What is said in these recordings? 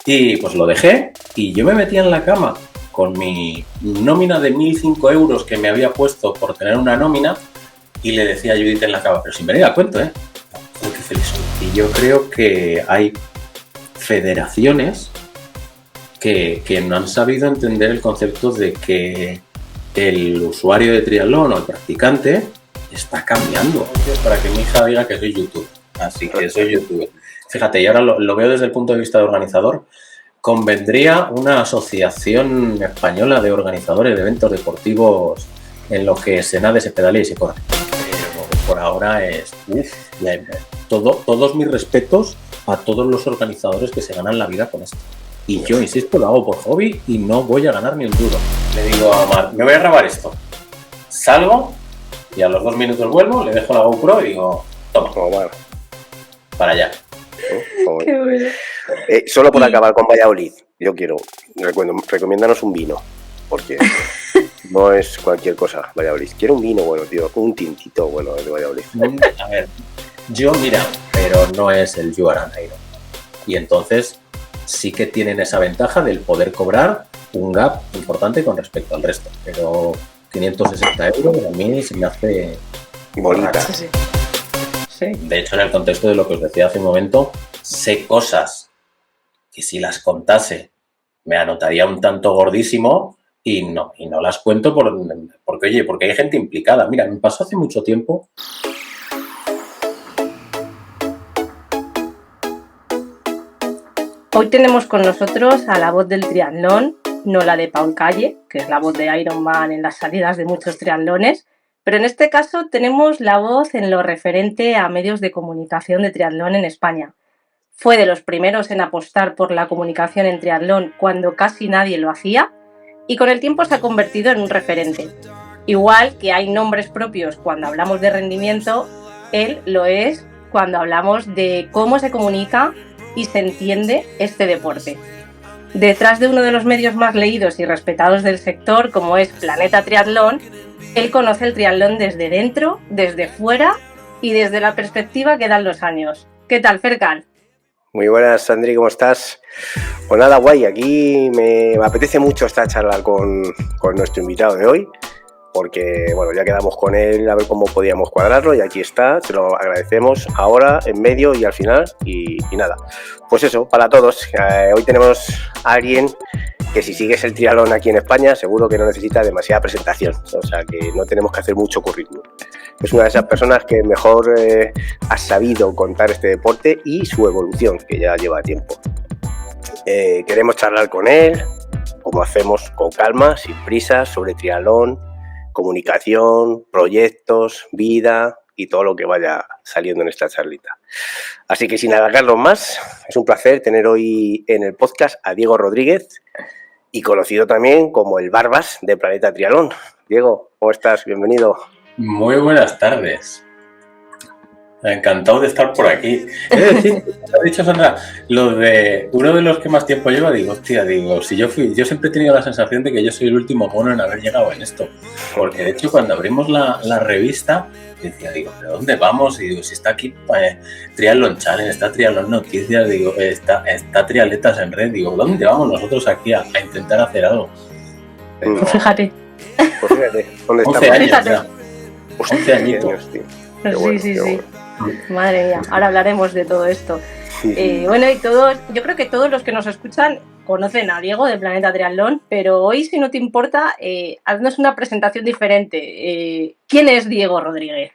Y pues lo dejé y yo me metía en la cama con mi nómina de 1.005 euros que me había puesto por tener una nómina y le decía a Judith en la cama, pero sin venir a cuento, ¿eh? Uy, qué feliz soy. Y yo creo que hay federaciones que no han sabido entender el concepto de que el usuario de triatlón o el practicante está cambiando. Para que mi hija diga que soy youtuber. Así que soy youtuber. Fíjate, y ahora lo veo desde el punto de vista de organizador. Convendría una asociación española de organizadores de eventos deportivos en los que se nade, se pedalea y se corre. Pero por ahora es... todos mis respetos a todos los organizadores que se ganan la vida con esto. Y yo, insisto, lo hago por hobby y no voy a ganar ni un duro. Le digo a Mar, me voy a grabar esto. Salgo y a los 2 minutos vuelvo, le dejo la GoPro y digo, toma, para allá. Qué bueno. Solo por acabar con Valladolid, yo recomiéndanos un vino, porque no es cualquier cosa Valladolid. Quiero un vino bueno, tío, un tintito bueno de Valladolid. A ver, yo mira, pero no es el Juaraneiro. Y entonces sí que tienen esa ventaja del poder cobrar un gap importante con respecto al resto. Pero 560 euros a mí se me hace bonita. Sí. De hecho, en el contexto de lo que os decía hace un momento, sé cosas que si las contase me anotaría un tanto gordísimo y no las cuento porque hay gente implicada. Mira, me pasó hace mucho tiempo. Hoy tenemos con nosotros a la voz del triatlón, no la de Paul Calle, que es la voz de Ironman en las salidas de muchos triatlones, pero en este caso tenemos la voz en lo referente a medios de comunicación de triatlón en España. Fue de los primeros en apostar por la comunicación en triatlón cuando casi nadie lo hacía y con el tiempo se ha convertido en un referente. Igual que hay nombres propios cuando hablamos de rendimiento, él lo es cuando hablamos de cómo se comunica y se entiende este deporte. Detrás de uno de los medios más leídos y respetados del sector, como es Planeta Triatlón, él conoce el triatlón desde dentro, desde fuera y desde la perspectiva que dan los años. ¿Qué tal, Fercan? Muy buenas, Sandri, ¿cómo estás? Pues nada, guay, aquí me apetece mucho esta charla con nuestro invitado de hoy, porque bueno, ya quedamos con él a ver cómo podíamos cuadrarlo y aquí está, te lo agradecemos ahora, en medio y al final y nada. Pues eso, para todos, hoy tenemos a alguien que si sigues el triatlón aquí en España seguro que no necesita demasiada presentación, o sea que no tenemos que hacer mucho currículum. Es una de esas personas que mejor ha sabido contar este deporte y su evolución, que ya lleva tiempo. Queremos charlar con él, como hacemos, con calma, sin prisa, sobre triatlón, comunicación, proyectos, vida y todo lo que vaya saliendo en esta charlita. Así que sin alargarlo más, es un placer tener hoy en el podcast a Diego Rodríguez y conocido también como el Barbas de Planeta Triatlón. Diego, ¿cómo estás? Bienvenido. Muy buenas tardes. Encantado de estar por aquí. Es decir, ha dicho Sandra, lo de uno de los que más tiempo lleva, si yo siempre he tenido la sensación de que yo soy el último mono en haber llegado en esto. Porque de hecho cuando abrimos la revista, decía, ¿pero dónde vamos? Y digo, si está aquí Triathlon Challenge, está Triathlon Noticias, está Triatletas en Red, digo, ¿dónde vamos nosotros aquí a intentar hacer algo? Pues fíjate. ¿Dónde 11 estamos? años ya. 11 añitos. Sí. Madre mía, ahora hablaremos de todo esto. Bueno, yo creo que todos los que nos escuchan conocen a Diego de Planeta Triatlón, pero hoy, si no te importa, haznos una presentación diferente. ¿Quién es Diego Rodríguez?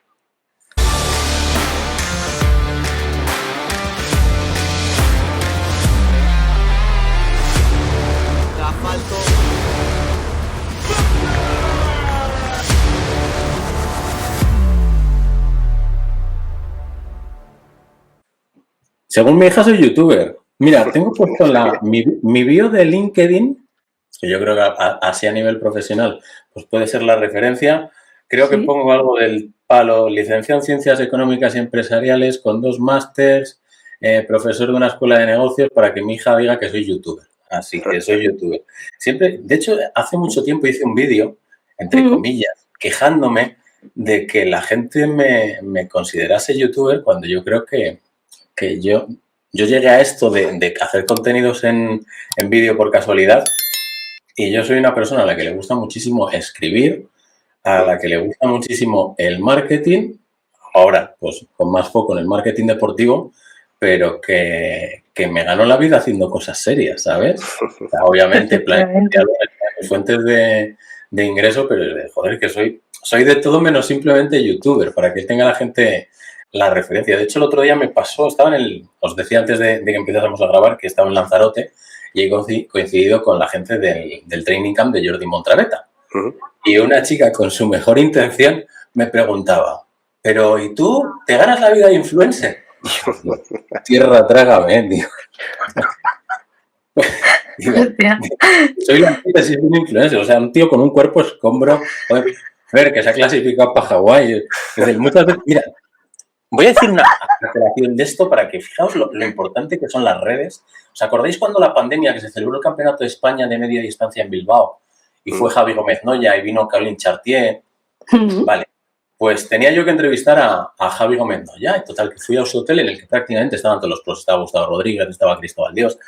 Según mi hija, soy youtuber. Mira, tengo puesto mi bio de LinkedIn, que yo creo que así a nivel profesional pues puede ser la referencia. Creo que pongo algo del palo, licenciado en Ciencias Económicas y Empresariales con 2 másters, profesor de una escuela de negocios, para que mi hija diga que soy youtuber. Así que soy youtuber. Siempre, de hecho, hace mucho tiempo hice un vídeo, entre comillas, quejándome de que la gente me considerase youtuber cuando yo creo que yo yo llegué a esto de hacer contenidos en vídeo por casualidad y yo soy una persona a la que le gusta muchísimo escribir, a la que le gusta muchísimo el marketing, ahora pues con más foco en el marketing deportivo, pero que me ganó la vida haciendo cosas serias, ¿sabes? O sea, obviamente, fuentes de ingreso, pero joder, que soy de todo menos simplemente youtuber, para que tenga la gente la referencia. De hecho, el otro día me pasó, os decía antes de que empezásemos a grabar, que estaba en Lanzarote y he coincidido con la gente del Training Camp de Jordi Montragueta. Y una chica con su mejor intención me preguntaba, pero ¿y tú te ganas la vida de influencer? Tierra, trágame, tío. Soy la antítesis de un influencer, o sea, un tío con un cuerpo escombro, joder, ver que se ha clasificado para Hawái. Muchas veces, mira, voy a decir una aclaración de esto para que fijaos lo importante que son las redes. ¿Os acordáis cuando la pandemia, que se celebró el Campeonato de España de media distancia en Bilbao y fue Javi Gómez Noya y vino Caroline Chartier? Vale, pues tenía yo que entrevistar a Javi Gómez Noya, y total, que fui a su hotel en el que prácticamente estaban todos los pros. Estaba Gustavo Rodríguez, estaba Cristóbal Dios,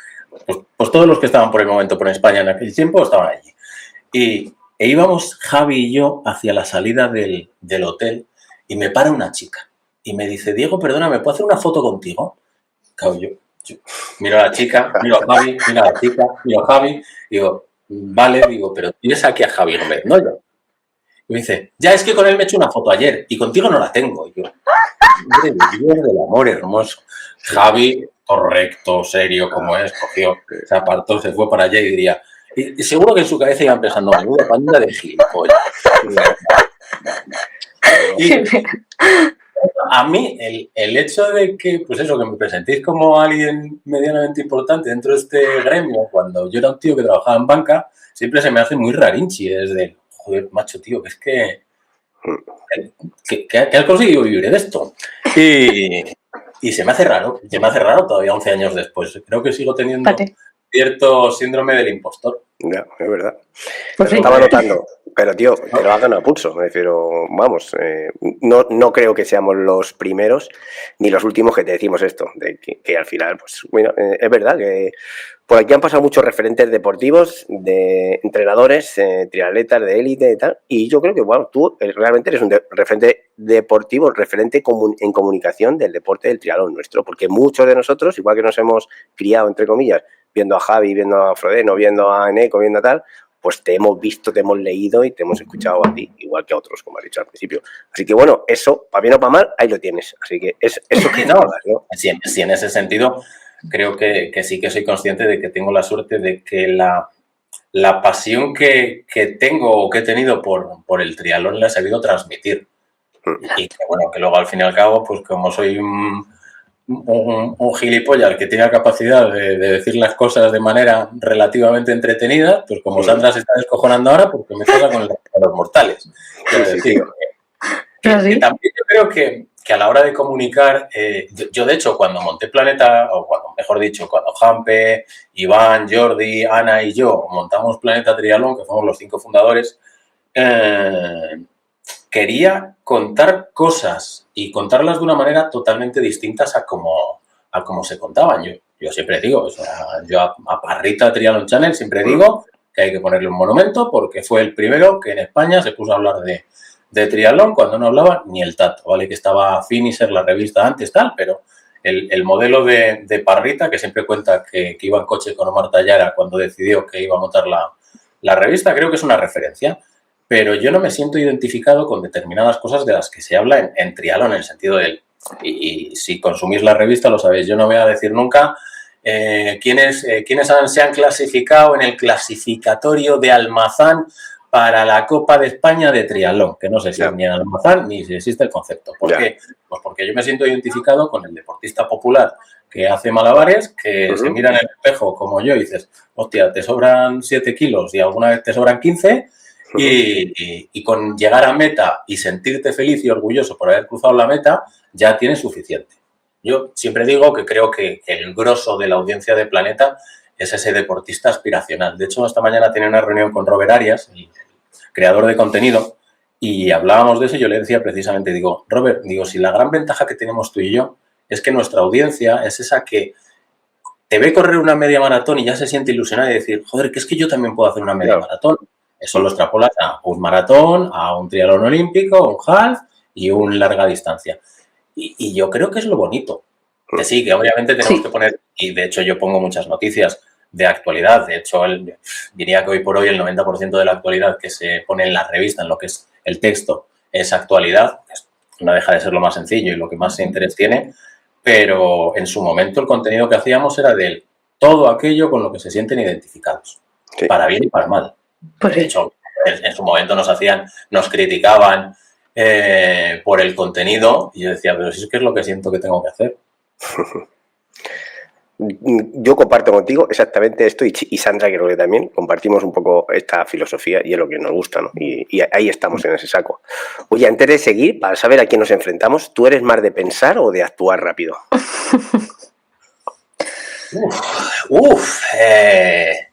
pues todos los que estaban por el momento por España en aquel tiempo estaban allí. E íbamos Javi y yo hacia la salida del hotel y me para una chica y me dice, Diego, perdona, ¿me puedo hacer una foto contigo? Claro, yo miro a la chica, miro a Javi, miro a la chica, miro a Javi, digo, vale, digo, pero tienes aquí a Javi Gómez Noya. Y me dice, ya, es que con él me he hecho una foto ayer y contigo no la tengo. Y yo, madre de Dios del amor hermoso. Javi, correcto, serio como es, cogió, se apartó, se fue para allá y diría, y seguro que en su cabeza iban pensando, menuda panda de gilipollas. Y a mí, el hecho de que, pues eso, que me presentéis como alguien medianamente importante dentro de este gremio, cuando yo era un tío que trabajaba en banca, siempre se me hace muy rarinchi, es de, joder, macho, tío, que es que has conseguido vivir de esto. Y se me hace raro todavía 11 años después. Creo que sigo teniendo cierto síndrome del impostor. Ya, es verdad. Pues sí. Estaba notando, pero tío, te lo hagan a pulso. Me refiero, vamos, no creo que seamos los primeros ni los últimos que te decimos esto, de que al final, pues bueno, es verdad que por aquí han pasado muchos referentes deportivos, de entrenadores, triatletas de élite y tal, y yo creo que, bueno, tú realmente eres un referente deportivo, referente en comunicación del deporte del triatlón nuestro, porque muchos de nosotros, igual que nos hemos criado, entre comillas, viendo a Javi, viendo a Frodeno, viendo a Eneco, viendo a tal, pues te hemos visto, te hemos leído y te hemos escuchado a ti, igual que a otros, como has dicho al principio. Así que bueno, eso, para bien o para mal, ahí lo tienes. Así que eso que no hagas, ¿no? Sí, en ese sentido, creo que sí que soy consciente de que tengo la suerte de que la pasión que tengo o que he tenido por el triatlón la he sabido transmitir. Y que bueno, que luego al fin y al cabo, pues como soy un gilipollas que tiene la capacidad de decir las cosas de manera relativamente entretenida, pues como Sandra se está descojonando ahora, porque me pasa con los mortales. Quiero decir, que también yo creo que a la hora de comunicar, yo de hecho cuando monté Planeta, o cuando, mejor dicho, cuando Jampe, Iván, Jordi, Ana y yo montamos Planeta Triatlón, que fuimos los 5 fundadores, quería contar cosas y contarlas de una manera totalmente distintas a como se contaban. Yo siempre digo, o sea, yo a Parrita Triathlon Channel siempre digo que hay que ponerle un monumento porque fue el primero que en España se puso a hablar de triatlón cuando no hablaba ni el tato, ¿vale? Que estaba Finisher, la revista antes, tal, pero el modelo de Parrita, que siempre cuenta que iba en coche con Omar Tallara cuando decidió que iba a montar la revista, creo que es una referencia. Pero yo no me siento identificado con determinadas cosas de las que se habla en triatlón, en el sentido de, y si consumís la revista lo sabéis, yo no voy a decir nunca quiénes se han clasificado en el clasificatorio de Almazán para la Copa de España de triatlón, que no sé si es ni en Almazán ni si existe el concepto. ¿Por qué? Pues porque yo me siento identificado con el deportista popular que hace malabares, que se mira en el espejo como yo y dices, hostia, te sobran 7 kilos y alguna vez te sobran 15. Y con llegar a meta y sentirte feliz y orgulloso por haber cruzado la meta, ya tienes suficiente. Yo siempre digo que creo que el grosso de la audiencia de Planeta es ese deportista aspiracional. De hecho, esta mañana tenía una reunión con Robert Arias, el creador de contenido, y hablábamos de eso y yo le decía precisamente, digo, Robert, digo, si la gran ventaja que tenemos tú y yo es que nuestra audiencia es esa que te ve correr una media maratón y ya se siente ilusionado y decir, joder, que es que yo también puedo hacer una media maratón. Eso lo extrapolas a un maratón, a un triatlón olímpico, un half y un larga distancia. Y yo creo que es lo bonito. Que sí, que obviamente tenemos que poner, y de hecho yo pongo muchas noticias de actualidad. De hecho, diría que hoy por hoy el 90% de la actualidad que se pone en la revista, en lo que es el texto, es actualidad. No deja de ser lo más sencillo y lo que más interés tiene, pero en su momento el contenido que hacíamos era de todo aquello con lo que se sienten identificados, para bien y para mal. Pues de hecho, en su momento nos criticaban por el contenido y yo decía, pero si es que es lo que siento que tengo que hacer. Yo comparto contigo exactamente esto y Sandra creo que también compartimos un poco esta filosofía y es lo que nos gusta, ¿no? Y ahí estamos en ese saco. Oye, antes de seguir, para saber a quién nos enfrentamos, ¿tú eres más de pensar o de actuar rápido?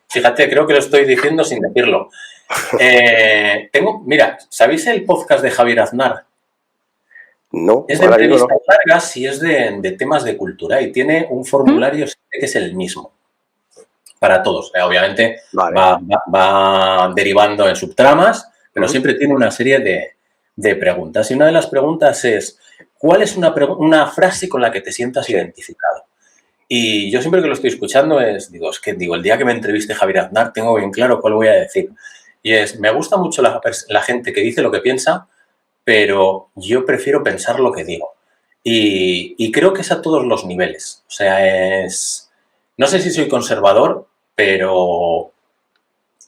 Fíjate, creo que lo estoy diciendo sin decirlo. Mira, ¿sabéis el podcast de Javier Aznar? No, es de entrevistas largas y es de temas de cultura y tiene un formulario que es el mismo para todos. Obviamente va derivando en subtramas, pero siempre tiene una serie de preguntas. Y una de las preguntas es, ¿cuál es una frase con la que te sientas identificado? Y yo siempre que lo estoy escuchando digo, el día que me entreviste Javier Aznar tengo bien claro cuál voy a decir. Y me gusta mucho la gente que dice lo que piensa, pero yo prefiero pensar lo que digo. Y creo que es a todos los niveles. O sea, no sé si soy conservador, pero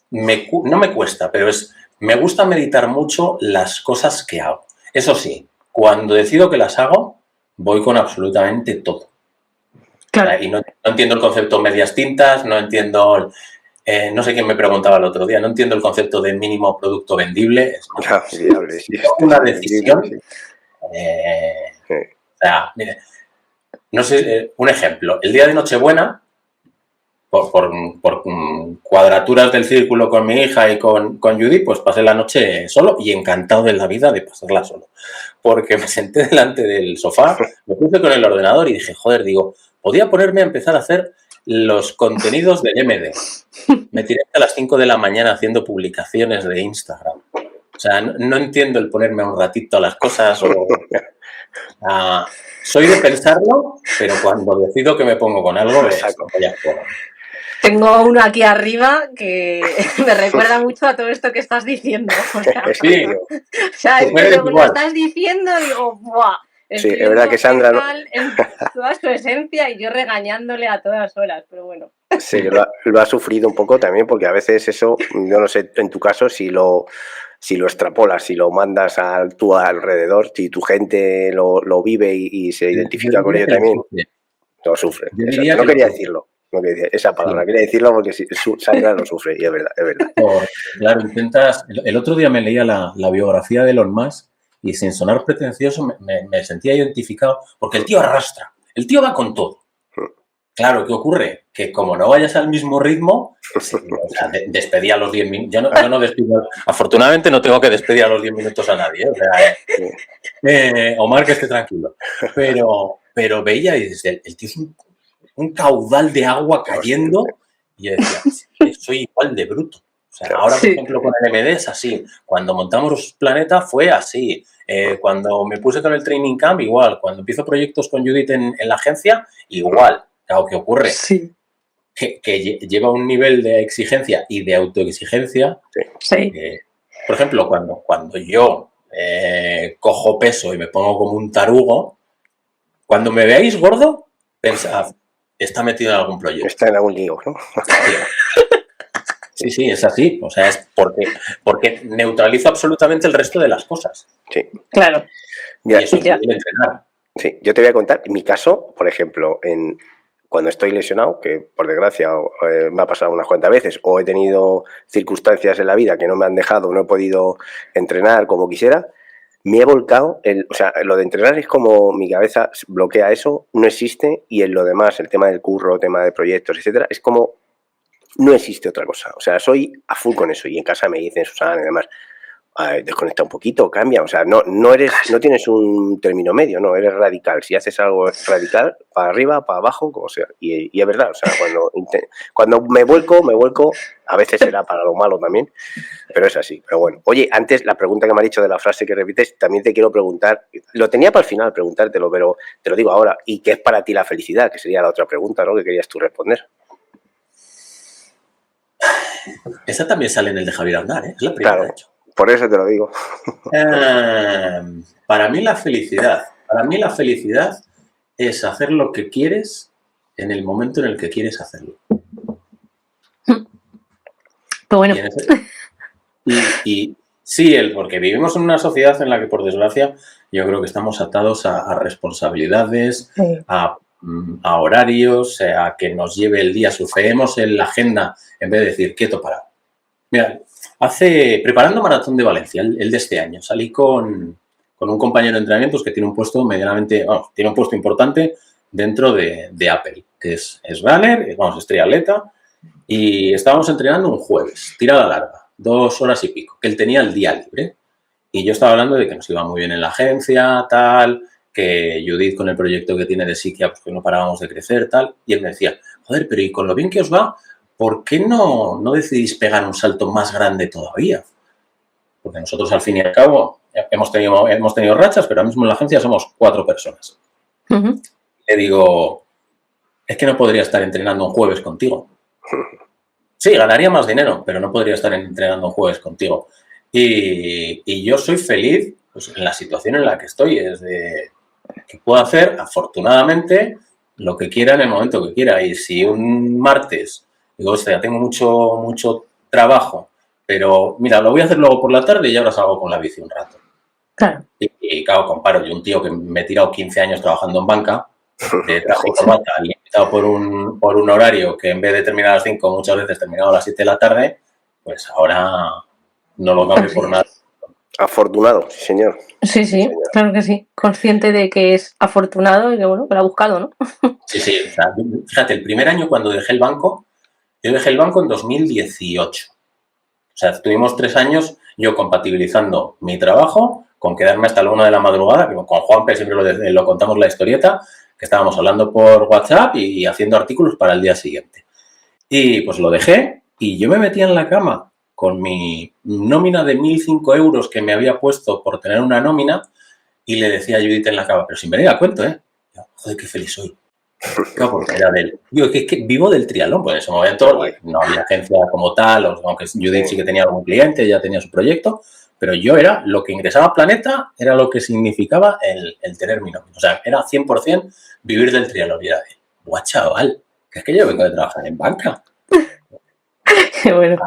no me cuesta, pero me gusta meditar mucho las cosas que hago. Eso sí, cuando decido que las hago, voy con absolutamente todo. Claro. Y no entiendo el concepto medias tintas, no entiendo... no sé quién me preguntaba el otro día, no entiendo el concepto de mínimo producto vendible. Es una decisión. O sea, mire, no sé, un ejemplo. El día de Nochebuena, por cuadraturas del círculo con mi hija y con Judy, pues pasé la noche solo y encantado de la vida de pasarla solo. Porque me senté delante del sofá, me puse con el ordenador y dije, joder, podía ponerme a empezar a hacer los contenidos del MD. Me tiré hasta las 5 de la mañana haciendo publicaciones de Instagram. O sea, no entiendo el ponerme un ratito a las cosas. Soy de pensarlo, pero cuando decido que me pongo con algo, voy a actuar. Tengo uno aquí arriba que me recuerda mucho a todo esto que estás diciendo. O sea, es que lo estás diciendo y digo, ¡buah! Sí, es verdad que Sandra en toda su esencia y yo regañándole a todas horas, pero bueno. Sí, lo ha sufrido un poco también porque a veces eso, yo no sé en tu caso si lo extrapolas, si lo mandas a tu alrededor, si tu gente lo vive y se identifica con ello también, lo sufre. No quería decirlo. No quería decir esa palabra, quería decirlo porque Sandra lo sufre y es verdad. Claro, el otro día me leía la biografía de Elon Musk y sin sonar pretencioso me sentía identificado porque el tío arrastra, el tío va con todo. Claro, ¿qué ocurre? Que como no vayas al mismo ritmo, despedí a los 10 minutos. Yo no despido, afortunadamente no tengo que despedir a los 10 minutos a nadie. Omar, que esté tranquilo. Pero veía y el tío es un caudal de agua cayendo y yo decía, soy igual de bruto. O sea, ahora, por ejemplo, con el MD es así. Cuando montamos Planeta fue así. Cuando me puse con el Training Camp, igual. Cuando empiezo proyectos con Judith en la agencia, igual. Claro, ¿qué ocurre? Sí. Que lleva un nivel de exigencia y de autoexigencia. Sí. Por ejemplo, cuando yo cojo peso y me pongo como un tarugo, cuando me veáis gordo, pensad, está metido en algún proyecto. Está en algún lío, ¿no? Sí, es así. O sea, es porque neutralizo absolutamente el resto de las cosas. Sí. Claro. Y eso es entrenar. Sí, yo te voy a contar. En mi caso, por ejemplo, cuando estoy lesionado, que por desgracia me ha pasado unas cuantas veces, o he tenido circunstancias en la vida que no me han dejado, no he podido entrenar como quisiera, me he volcado, o sea, lo de entrenar es como mi cabeza bloquea eso, no existe, y en lo demás, el tema del curro, el tema de proyectos, etcétera, es como no existe otra cosa. O sea, soy a full con eso, y en casa me dicen Susana y demás, desconecta un poquito, cambia, o sea, no tienes un término medio, no, eres radical. Si haces algo radical, para arriba, para abajo, como sea. Y es verdad, o sea, cuando me vuelco, a veces será para lo malo también, pero es así. Pero bueno, oye, antes la pregunta que me has dicho de la frase que repites, también te quiero preguntar, lo tenía para el final preguntártelo, pero te lo digo ahora, ¿y qué es para ti la felicidad? Que sería la otra pregunta, ¿no?, que querías tú responder. Esa también sale en el de Javier Aznar, ¿eh? Es la primera, Claro, de hecho. por eso te lo digo. Para mí la felicidad es hacer lo que quieres en el momento en el que quieres hacerlo. Pero bueno. Y sí, porque vivimos en una sociedad en la que, por desgracia, yo creo que estamos atados a responsabilidades, Sí. a horarios, a que nos lleve el día, sufremos en la agenda en vez de decir, quieto, para. Mira, preparando Maratón de Valencia, el de este año, salí con un compañero de entrenamientos que tiene un puesto tiene un puesto importante dentro de Apple, que es runner, es triatleta, y estábamos entrenando un jueves, tirada larga, 2 horas y pico, que él tenía el día libre. Y yo estaba hablando de que nos iba muy bien en la agencia, tal, que Judith con el proyecto que tiene de Psiquia, pues que no parábamos de crecer, tal, y él me decía, joder, pero ¿y con lo bien que os va? ¿Por qué no decidís pegar un salto más grande todavía? Porque nosotros, al fin y al cabo, hemos tenido rachas, pero ahora mismo en la agencia somos 4 personas. Uh-huh. Le digo, es que no podría estar entrenando un jueves contigo. Sí, ganaría más dinero, pero no podría estar entrenando un jueves contigo. Y yo soy feliz, pues, en la situación en la que estoy, es de que puedo hacer, afortunadamente, lo que quiera en el momento que quiera. Y si un martes digo, hostia, tengo mucho trabajo, pero mira, lo voy a hacer luego por la tarde y ahora salgo con la bici un rato. Claro. Y claro, comparo, yo un tío que me he tirado 15 años trabajando en banca, de traje y corbata, limitado por un horario que en vez de terminar a las 5, muchas veces terminaba a las 7 de la tarde, pues ahora no lo cambio por nada. Afortunado, sí, señor. Sí, señor. Claro que sí. Consciente de que es afortunado y que, bueno, que lo ha buscado, ¿no? Sí, o sea, fíjate, el primer año cuando dejé el banco, yo dejé el banco en 2018. O sea, estuvimos 3 años yo compatibilizando mi trabajo con quedarme hasta la 1 de la madrugada, que con Juanpe siempre lo contamos la historieta, que estábamos hablando por WhatsApp y haciendo artículos para el día siguiente. Y pues lo dejé y yo me metía en la cama con mi nómina de 1.005 euros que me había puesto por tener una nómina y le decía a Judith en la cama, pero sin venir a cuento, joder, qué feliz soy. Claro, porque era es que vivo del triatlón, pues en ese momento no había agencia como tal, aunque Judith sí que tenía algún cliente, ya tenía su proyecto, pero yo era lo que ingresaba a Planeta, era lo que significaba el tener mi nómina. O sea, era 100% vivir del triatlón. Y era de, guau, chaval, que es que yo vengo de trabajar en banca. Qué bueno.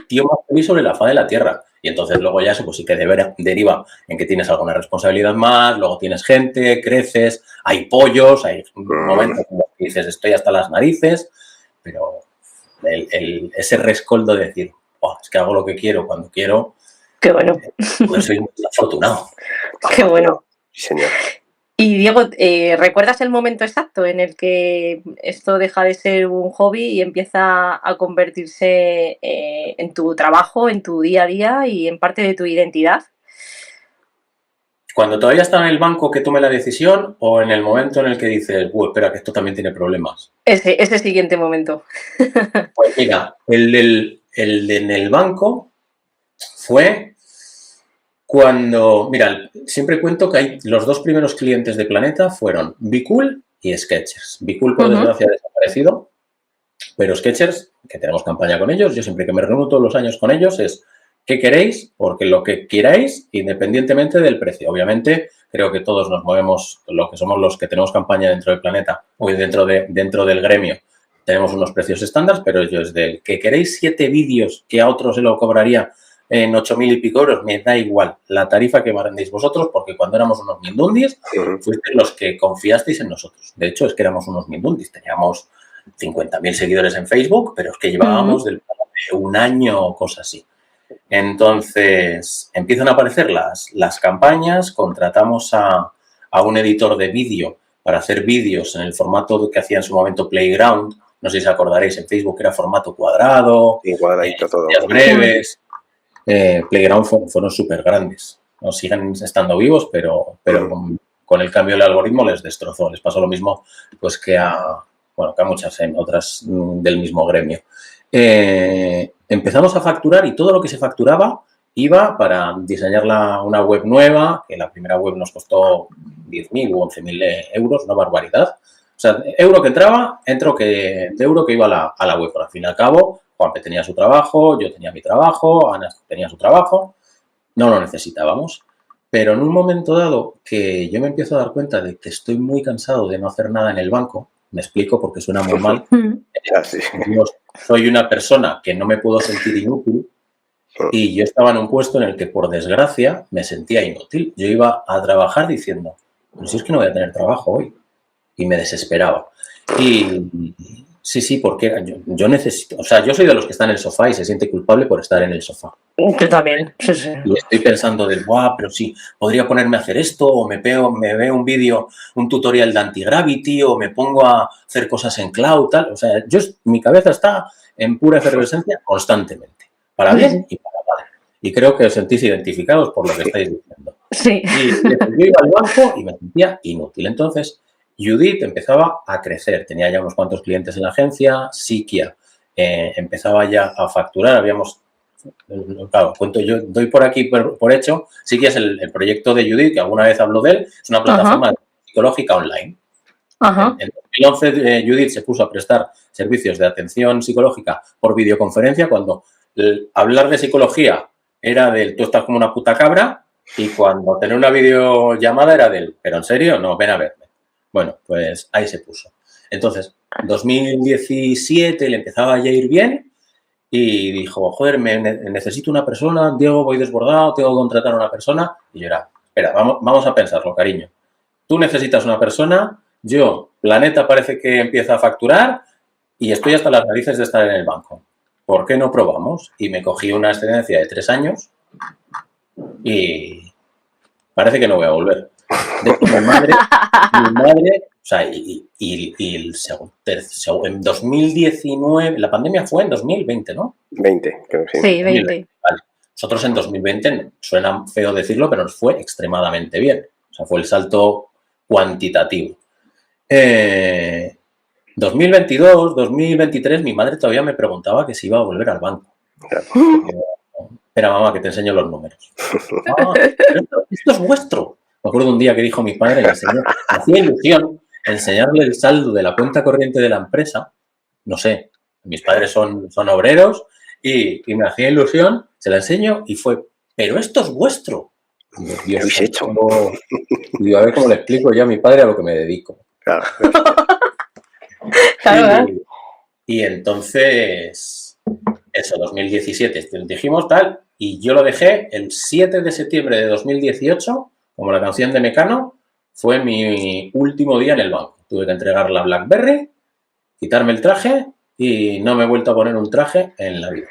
Tío más feliz sobre la faz de la tierra. Y entonces luego ya eso pues sí que deriva en que tienes alguna responsabilidad más, luego tienes gente, creces, hay pollos, hay momentos en los que dices estoy hasta las narices, pero ese rescoldo de decir, oh, es que hago lo que quiero cuando quiero. Qué bueno. Pues soy muy afortunado. Qué bueno. Sí, señor. Y Diego, ¿recuerdas el momento exacto en el que esto deja de ser un hobby y empieza a convertirse en tu trabajo, en tu día a día y en parte de tu identidad? Cuando todavía estaba en el banco que tome la decisión o en el momento en el que dices, espera, que esto también tiene problemas. Ese siguiente momento. Pues mira, el en el banco fue cuando, mira, siempre cuento que los 2 primeros clientes de Planeta fueron Bicool y Skechers. Bicool, por desgracia, ha desaparecido, pero Skechers, que tenemos campaña con ellos, yo siempre que me reúno todos los años con ellos es, ¿qué queréis? Porque lo que queráis, independientemente del precio. Obviamente, creo que todos nos movemos, lo que somos los que tenemos campaña dentro del Planeta o dentro del gremio, tenemos unos precios estándar, pero yo es del que queréis 7 vídeos que a otros se lo cobraría en 8.000 y pico euros, me da igual la tarifa que me rendéis vosotros, porque cuando éramos unos mindundis, fuisteis los que confiasteis en nosotros. De hecho, es que éramos unos mindundis, teníamos 50.000 seguidores en Facebook, pero es que llevábamos de un año o cosas así. Entonces, empiezan a aparecer las campañas, contratamos a un editor de vídeo para hacer vídeos en el formato que hacía en su momento Playground, no sé si os acordaréis, en Facebook era formato cuadrado, cuadradito todo. Breves. Playground fueron súper grandes. ¿No? Siguen estando vivos, pero con el cambio del algoritmo les destrozó. Les pasó lo mismo pues que a muchas otras del mismo gremio. Empezamos a facturar y todo lo que se facturaba iba para diseñar una web nueva, que la primera web nos costó 10.000 u 11.000 euros, una barbaridad. O sea, euro que entraba, de euro que iba a la web. Pero al fin y al cabo, Juanpe tenía su trabajo, yo tenía mi trabajo, Ana tenía su trabajo, no lo necesitábamos. Pero en un momento dado que yo me empiezo a dar cuenta de que estoy muy cansado de no hacer nada en el banco, me explico porque suena muy mal, yo soy una persona que no me puedo sentir inútil y yo estaba en un puesto en el que, por desgracia, me sentía inútil. Yo iba a trabajar diciendo, pero si es que no voy a tener trabajo hoy. Y me desesperaba. Y sí, porque yo necesito... O sea, yo soy de los que están en el sofá y se siente culpable por estar en el sofá. Yo también, sí. Y estoy pensando pero sí, podría ponerme a hacer esto, o me veo un vídeo, un tutorial de anti-gravity, o me pongo a hacer cosas en cloud, tal. O sea, mi cabeza está en pura efervescencia constantemente, para bien y para mal. Y creo que os sentís identificados por lo que estáis diciendo. Sí. Y yo iba al banco y me sentía inútil. Entonces, Judith empezaba a crecer. Tenía ya unos cuantos clientes en la agencia. Sikia empezaba ya a facturar. Claro, cuento yo, doy por aquí por hecho. Sikia es el proyecto de Judith, que alguna vez hablo de él. Es una plataforma psicológica online. En 2011 Judith se puso a prestar servicios de atención psicológica por videoconferencia, cuando hablar de psicología era tú estás como una puta cabra, y cuando tener una videollamada era ¿pero en serio? No, ven a verme. Bueno, pues ahí se puso. Entonces, 2017 le empezaba ya a ir bien y dijo, joder, necesito una persona, Diego, voy desbordado, tengo que contratar a una persona. Y yo espera, vamos a pensarlo, cariño. Tú necesitas una persona, yo, Planeta parece que empieza a facturar y estoy hasta las narices de estar en el banco. ¿Por qué no probamos? Y me cogí una excedencia de 3 años y parece que no voy a volver. De hecho, mi madre, o sea, en 2019, la pandemia fue en 2020, ¿no? 20, creo que sí. Sí, 20. Vale. Nosotros en 2020, suena feo decirlo, pero nos fue extremadamente bien. O sea, fue el salto cuantitativo. 2022, 2023, mi madre todavía me preguntaba que si iba a volver al banco. Claro. Espera, mamá, que te enseño los números. Esto es vuestro. Me acuerdo un día que dijo mi padre, me hacía ilusión enseñarle el saldo de la cuenta corriente de la empresa. No sé, mis padres son obreros y me hacía ilusión, se la enseño y fue, pero esto es vuestro. Dios, ¿Qué habéis hecho? Digo, a ver cómo le explico yo a mi padre a lo que me dedico. Claro. Y entonces, eso, 2017, dijimos tal, y yo lo dejé el 7 de septiembre de 2018, como la canción de Mecano, fue mi último día en el banco. Tuve que entregar la BlackBerry, quitarme el traje y no me he vuelto a poner un traje en la vida.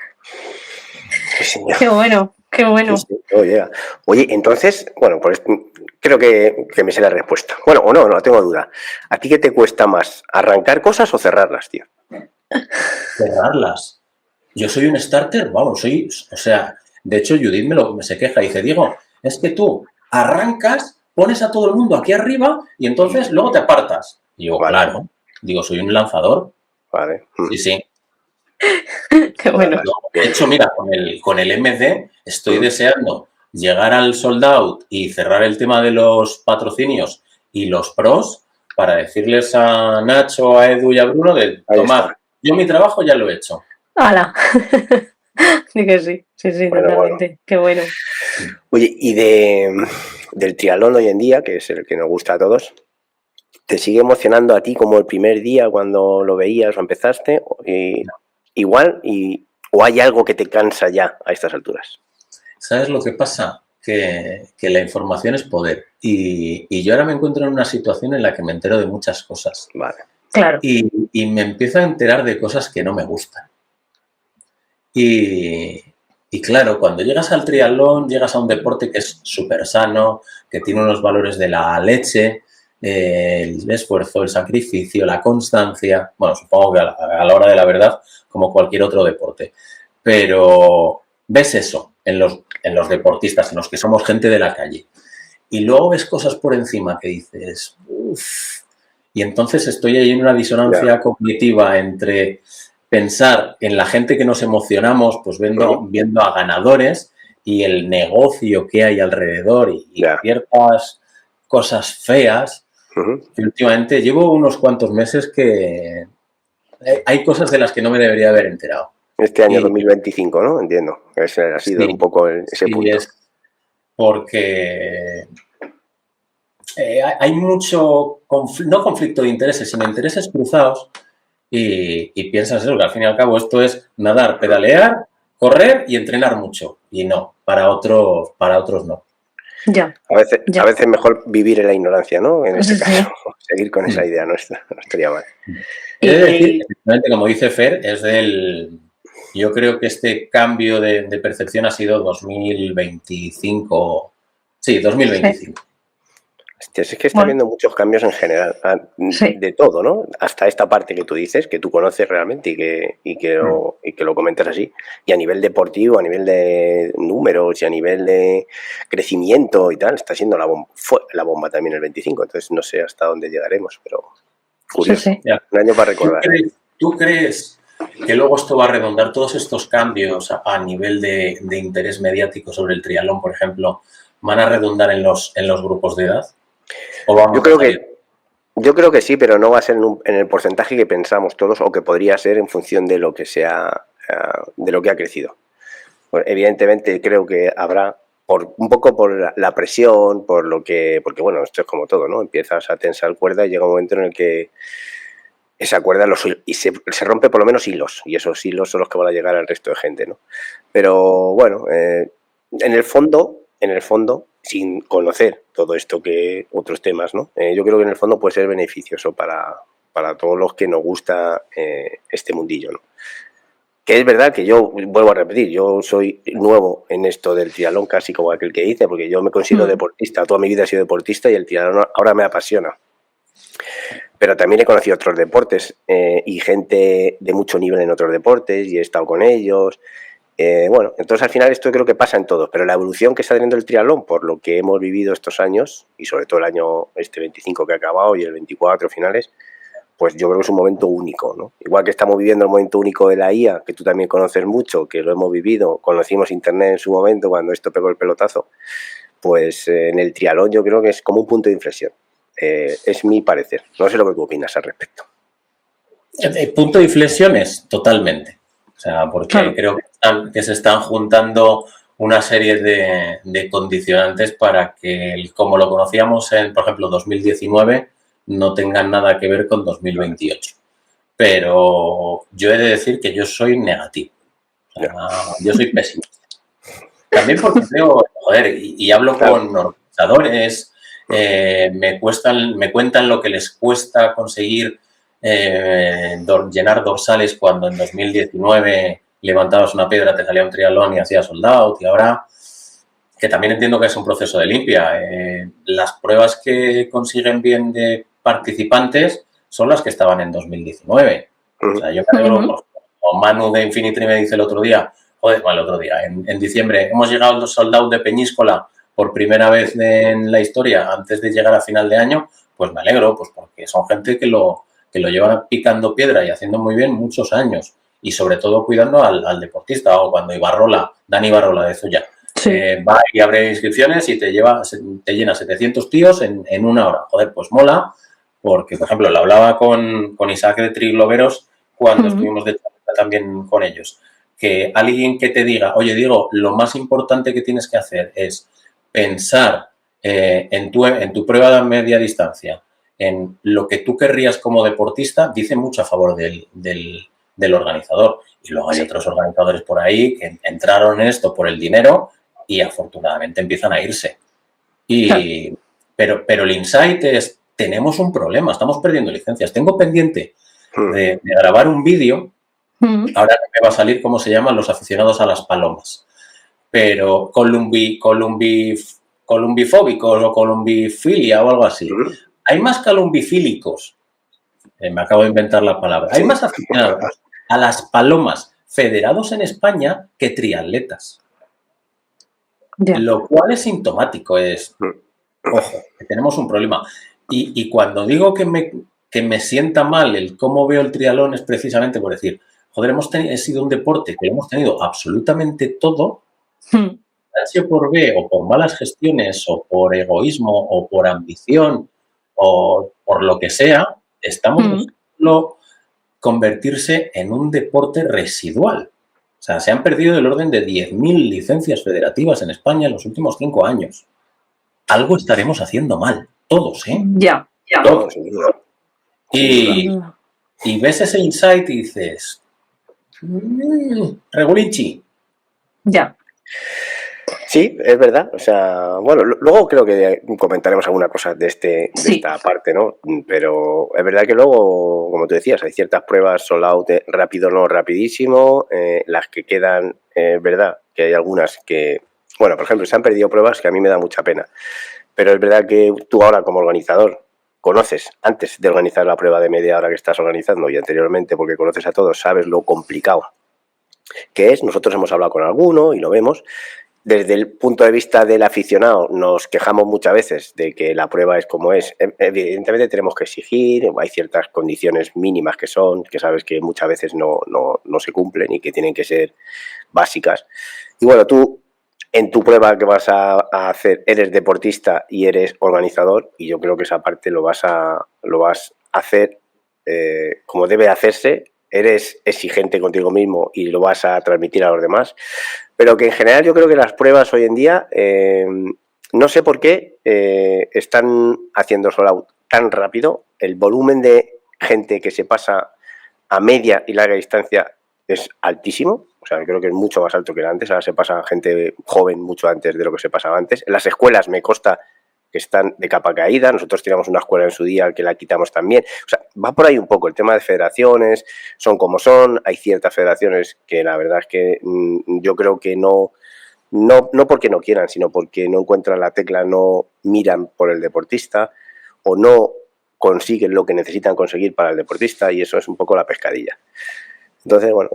Qué bueno, qué bueno. Sí, oye, entonces, bueno, pues creo que me sé la respuesta. Bueno, o no tengo duda. ¿A ti qué te cuesta más, arrancar cosas o cerrarlas, tío? Cerrarlas. Yo soy un starter, vamos, o sea, de hecho Judith me se queja y dice, Diego, es que tú arrancas, pones a todo el mundo aquí arriba y entonces luego te apartas. Y digo, vale. Claro, digo, soy un lanzador. Vale. Sí. Qué bueno. De hecho, mira, con el MD estoy deseando llegar al sold out y cerrar el tema de los patrocinios y los pros para decirles a Nacho, a Edu y a Bruno de tomar. Yo mi trabajo ya lo he hecho. ¡Hala! Sí que sí, bueno, totalmente. Bueno. Qué bueno. Oye, y del triatlón hoy en día, que es el que nos gusta a todos, ¿te sigue emocionando a ti como el primer día cuando lo veías o empezaste? Igual, ¿o hay algo que te cansa ya a estas alturas? ¿Sabes lo que pasa? Que la información es poder. Y yo ahora me encuentro en una situación en la que me entero de muchas cosas. Vale. Claro. Y me empiezo a enterar de cosas que no me gustan. Y claro, cuando llegas al triatlón, llegas a un deporte que es súper sano, que tiene unos valores de la leche, el esfuerzo, el sacrificio, la constancia. Bueno, supongo que a la hora de la verdad, como cualquier otro deporte. Pero ves eso. en los deportistas, en los que somos gente de la calle. Y luego ves cosas por encima que dices, uff. Y entonces estoy ahí en una disonancia cognitiva entre pensar en la gente que nos emocionamos, pues viendo a ganadores y el negocio que hay alrededor y ciertas cosas feas. Y últimamente llevo unos cuantos meses que hay cosas de las que no me debería haber enterado. Este año 2025, ¿no? Entiendo. Ese ha sido un poco ese punto. Es porque hay mucho, no conflicto de intereses, sino intereses cruzados y piensas eso, que al fin y al cabo esto es nadar, pedalear, correr y entrenar mucho. Y no, para otros no. Ya. A veces es mejor vivir en la ignorancia, ¿no? En este caso, seguir con esa idea no estaría mal. He de decir, efectivamente, como dice Fer, yo creo que este cambio de percepción ha sido 2025. Sí, 2025. Hostia, es que está habiendo muchos cambios en general, de todo, ¿no? Hasta esta parte que tú dices, que tú conoces realmente y que lo comentas así. Y a nivel deportivo, a nivel de números y a nivel de crecimiento y tal, está siendo fue la bomba también el 25. Entonces no sé hasta dónde llegaremos, pero curioso. Un año para recordar. ¿Tú crees que luego esto va a redondar todos estos cambios a nivel de interés mediático sobre el triatlón, por ejemplo, van a redundar en los grupos de edad? Yo creo que sí, pero no va a ser en el porcentaje que pensamos todos o que podría ser en función de lo que de lo que ha crecido. Pues, evidentemente creo que habrá un poco por la presión, porque bueno, esto es como todo, ¿no? Empiezas a tensar cuerda y llega un momento en el que esa cuerda se rompe por lo menos hilos, y esos hilos son los que van a llegar al resto de gente, ¿no? Pero bueno, en el fondo, sin conocer todo esto que otros temas, ¿no? Yo creo que en el fondo puede ser beneficioso para todos los que nos gusta este mundillo, ¿no? Que es verdad que yo, vuelvo a repetir, yo soy nuevo en esto del triatlón, casi como aquel que dice, porque yo me considero deportista, toda mi vida he sido deportista y el triatlón ahora me apasiona. Pero también he conocido otros deportes y gente de mucho nivel en otros deportes y he estado con ellos. Bueno, entonces al final esto creo que pasa en todos, pero la evolución que está teniendo el triatlón por lo que hemos vivido estos años y sobre todo el año 25 que ha acabado y el 24 finales, pues yo creo que es un momento único, ¿no? Igual que estamos viviendo el momento único de la IA, que tú también conoces mucho, que lo hemos vivido, conocimos Internet en su momento cuando esto pegó el pelotazo, pues en el triatlón yo creo que es como un punto de inflexión. Es mi parecer. No sé lo que tú opinas al respecto. El punto de inflexión es totalmente. O sea, porque creo que se están juntando una serie de condicionantes para que, como lo conocíamos en, por ejemplo, 2019, no tengan nada que ver con 2028. Pero yo he de decir que yo soy negativo. O sea, yo soy pesimista. También porque creo, y hablo con organizadores, me cuentan lo que les cuesta conseguir llenar dorsales cuando en 2019 levantabas una piedra, te salía un triatlón y hacías sold out, y ahora, que también entiendo que es un proceso de limpia, las pruebas que consiguen bien de participantes son las que estaban en 2019. O sea, yo me alegro, como Manu de Infinity me dice el otro día, en diciembre, hemos llegado al sold out de Peñíscola por primera vez en la historia antes de llegar a final de año, pues me alegro, pues porque son gente que lo llevan picando piedra y haciendo muy bien muchos años y sobre todo cuidando al deportista. O cuando Dani Ibarrola de Zuya, va y abre inscripciones y te llena 700 tíos en una hora. Joder, pues mola, porque por ejemplo lo hablaba con Isaac de Trigloveros cuando estuvimos de charla también con ellos, que alguien que te diga, oye, Diego, lo más importante que tienes que hacer es pensar en tu prueba de media distancia, en lo que tú querrías como deportista, dice mucho a favor del organizador. Y luego hay otros organizadores por ahí que entraron en esto por el dinero y afortunadamente empiezan a irse. Pero el insight es, tenemos un problema, estamos perdiendo licencias. Tengo pendiente de grabar un vídeo, ahora me va a salir cómo se llaman los aficionados a las palomas, pero columbifóbicos o columbifilia o algo así. Hay más columbifílicos, me acabo de inventar la palabra, hay más aficionados a las palomas federados en España que triatletas. Ya. Lo cual es sintomático, ojo, que tenemos un problema. Y cuando digo que me sienta mal el cómo veo el triatlón es precisamente por decir, joder, he sido un deporte que hemos tenido absolutamente todo, sea por B o por malas gestiones o por egoísmo o por ambición o por lo que sea, estamos dejándolo convertirse en un deporte residual. O sea, se han perdido el orden de 10.000 licencias federativas en España en los últimos 5 años. Algo estaremos haciendo mal, todos, ¿eh? Ya. Todos. Y ves ese insight y dices, Regulinchi. Ya. Sí, es verdad. O sea, bueno, luego creo que comentaremos alguna cosa de esta parte, ¿no? Pero es verdad que luego, como tú decías, hay ciertas pruebas sold out rápido, no rapidísimo. Las que quedan, es verdad que hay algunas que, bueno, por ejemplo, se han perdido pruebas que a mí me da mucha pena. Pero es verdad que tú ahora como organizador conoces, antes de organizar la prueba de media hora que estás organizando y anteriormente, porque conoces a todos, sabes lo complicado que es. Nosotros hemos hablado con alguno y lo vemos. Desde el punto de vista del aficionado, nos quejamos muchas veces de que la prueba es como es. Evidentemente tenemos que exigir, hay ciertas condiciones mínimas que sabes que muchas veces no se cumplen y que tienen que ser básicas. Y bueno, tú en tu prueba que vas a hacer eres deportista y eres organizador, y yo creo que esa parte lo vas a hacer como debe hacerse. Eres exigente contigo mismo y lo vas a transmitir a los demás. Pero que en general yo creo que las pruebas hoy en día, no sé por qué están haciendo sold out tan rápido. El volumen de gente que se pasa a media y larga distancia es altísimo. O sea, creo que es mucho más alto que antes. Ahora se pasa gente joven mucho antes de lo que se pasaba antes. En las escuelas me consta que están de capa caída. Nosotros teníamos una escuela en su día que la quitamos también. O sea, va por ahí un poco el tema de federaciones, son como son. Hay ciertas federaciones que la verdad es que yo creo que no porque no quieran, sino porque no encuentran la tecla, no miran por el deportista o no consiguen lo que necesitan conseguir para el deportista, y eso es un poco la pescadilla. Entonces, bueno,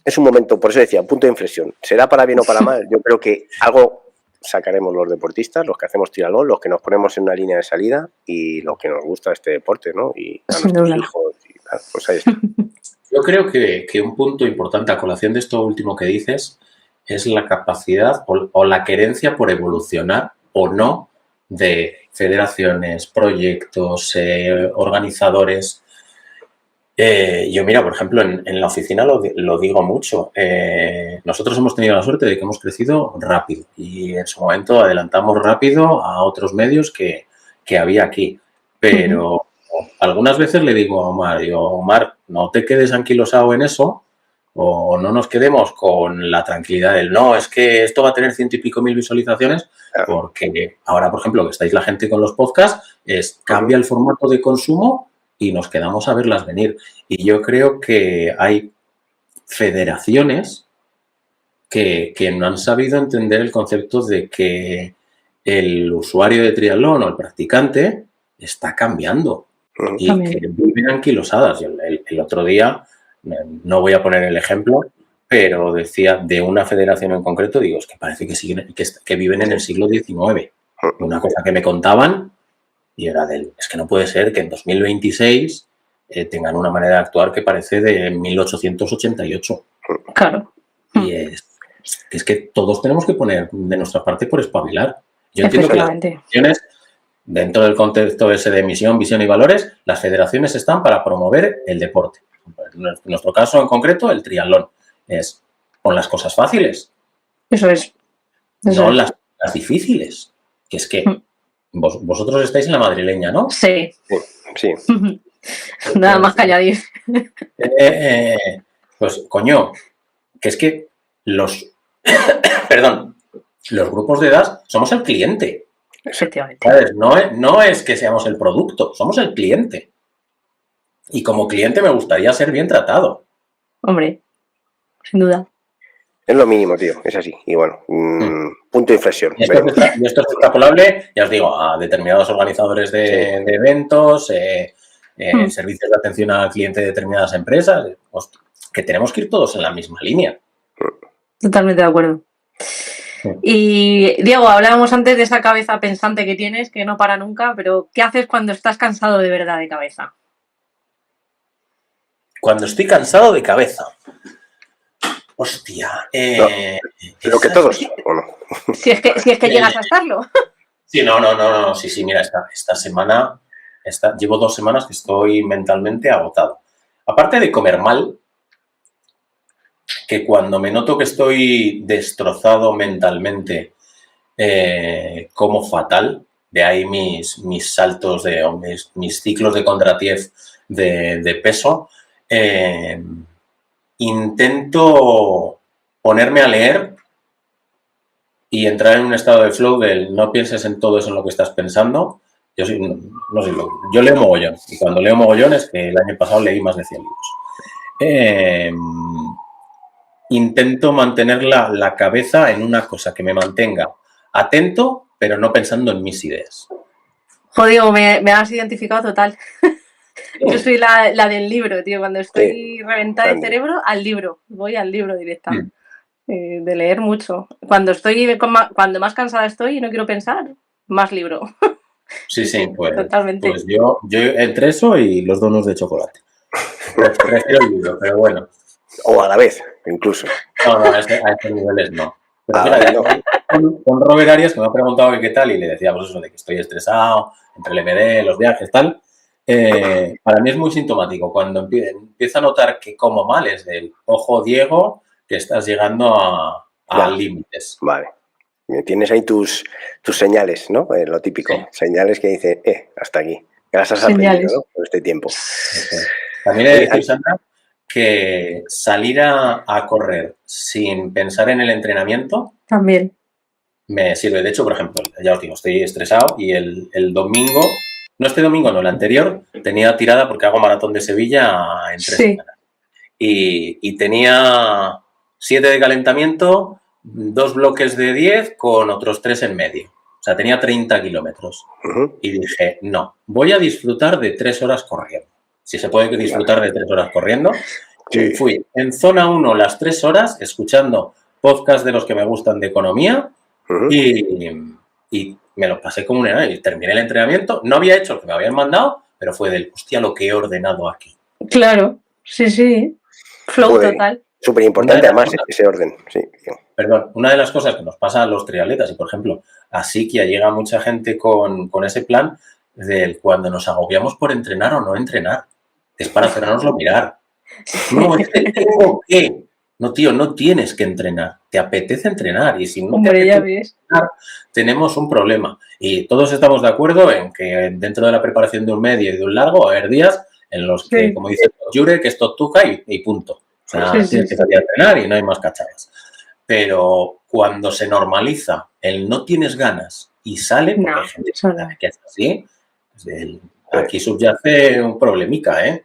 es un momento, por eso decía, un punto de inflexión. ¿Será para bien o para mal? Yo creo que algo sacaremos los deportistas, los que hacemos triatlón, los que nos ponemos en una línea de salida y los que nos gusta este deporte, ¿no? Y a nuestros hijos y tal, pues ahí está. Yo creo que un punto importante a colación de esto último que dices es la capacidad o la querencia por evolucionar o no de federaciones, proyectos, organizadores. Yo, mira, por ejemplo, en la oficina lo digo mucho. Nosotros hemos tenido la suerte de que hemos crecido rápido y en su momento adelantamos rápido a otros medios que había aquí. Pero algunas veces le digo a Omar, no te quedes anquilosado en eso o no nos quedemos con la tranquilidad del no, es que esto va a tener 100 y pico mil visualizaciones, porque ahora, por ejemplo, que estáis la gente con los podcasts, cambia el formato de consumo y nos quedamos a verlas venir. Y yo creo que hay federaciones que no han sabido entender el concepto de que el usuario de triatlón o el practicante está cambiando y que viven anquilosadas. El otro día, no voy a poner el ejemplo, pero decía de una federación en concreto, digo, es que parece que viven en el siglo XIX. Una cosa que me contaban y era es que no puede ser que en 2026 tengan una manera de actuar que parece de 1888. Claro. Y es que todos tenemos que poner de nuestra parte por espabilar. Yo entiendo que las federaciones, dentro del contexto ese de misión, visión y valores, las federaciones están para promover el deporte. En nuestro caso en concreto, el triatlón. Es con las cosas fáciles. Eso es. No las difíciles. Que es que vosotros estáis en la madrileña, ¿no? Sí. Sí. Nada más que añadir. Pues, coño, que es que los grupos de edad somos el cliente. Efectivamente. ¿Sabes? No es que seamos el producto, somos el cliente. Y como cliente me gustaría ser bien tratado. Hombre, sin duda. Es lo mínimo, tío, es así. Y bueno, punto de inflexión. Y esto es extrapolable, ya os digo, a determinados organizadores de eventos, servicios de atención al cliente de determinadas empresas, que tenemos que ir todos en la misma línea. Totalmente de acuerdo. Y Diego, hablábamos antes de esa cabeza pensante que tienes, que no para nunca, pero ¿qué haces cuando estás cansado de verdad de cabeza? Cuando estoy cansado de cabeza. Hostia. Pero que todos, ¿o no? Si es que llegas a estarlo. Sí, no. Sí, mira, esta semana, llevo 2 semanas que estoy mentalmente agotado. Aparte de comer mal, que cuando me noto que estoy destrozado mentalmente, como fatal, de ahí mis saltos, mis ciclos de Kondratiev de peso, intento ponerme a leer y entrar en un estado de flow del no pienses en todo eso en lo que estás pensando. Yo no sé, yo leo mogollón, y cuando leo mogollón es que el año pasado leí más de 100 libros. Intento mantener la cabeza en una cosa que me mantenga atento, pero no pensando en mis ideas. Joder, me has identificado total. Yo soy la del libro, tío. Cuando estoy reventada de cerebro, al libro. Voy al libro directamente. De leer mucho. Cuando más cansada estoy y no quiero pensar, más libro. Sí, pues, totalmente. Pues yo entre eso y los donuts de chocolate. Prefiero el libro, pero bueno. O a la vez, incluso. No, a estos niveles no. Pero fíjate, con Robert Arias, que me ha preguntado que qué tal, y le decía, pues eso, de que estoy estresado, entre el MD, los viajes, tal. Para mí es muy sintomático. Cuando empiezo a notar que como mal es del ojo, Diego, que estás llegando a límites. Vale. Tienes ahí tus señales, ¿no? Lo típico. Sí. Señales que dice, hasta aquí. Que las has aprendido, ¿no? Por este tiempo. También he de decir, Sandra, que salir a correr sin pensar en el entrenamiento también me sirve. De hecho, por ejemplo, ya os digo, estoy estresado y el domingo, no este domingo, no, el anterior, tenía tirada porque hago maratón de Sevilla en 3 semanas. Y tenía 7 de calentamiento, 2 bloques de 10 con otros 3 en medio. O sea, tenía 30 kilómetros. Y dije, no, voy a disfrutar de 3 horas corriendo. Si se puede disfrutar de 3 horas corriendo. Sí. Y fui en zona 1 las 3 horas escuchando podcasts de los que me gustan de economía y me los pasé como un enano y terminé el entrenamiento. No había hecho lo que me habían mandado, pero fue del, hostia, lo que he ordenado aquí. Claro, sí. Flow total. Súper importante además ese orden. Sí. Perdón, una de las cosas que nos pasa a los triatletas, y por ejemplo, a Sikia llega mucha gente con ese plan del cuando nos agobiamos por entrenar o no entrenar. Es para hacernoslo mirar. No, es que tengo que. No, tío, no tienes que entrenar. Te apetece entrenar. Y si no te apetece entrenar, tenemos un problema. Y todos estamos de acuerdo en que dentro de la preparación de un medio y de un largo va a haber días en los que, como dice Jure, que esto toca y punto. O sea, tienes que salir a entrenar y no hay más cachadas. Pero cuando se normaliza el no tienes ganas y sale, porque hay gente que es así, aquí subyace un problemica, ¿eh?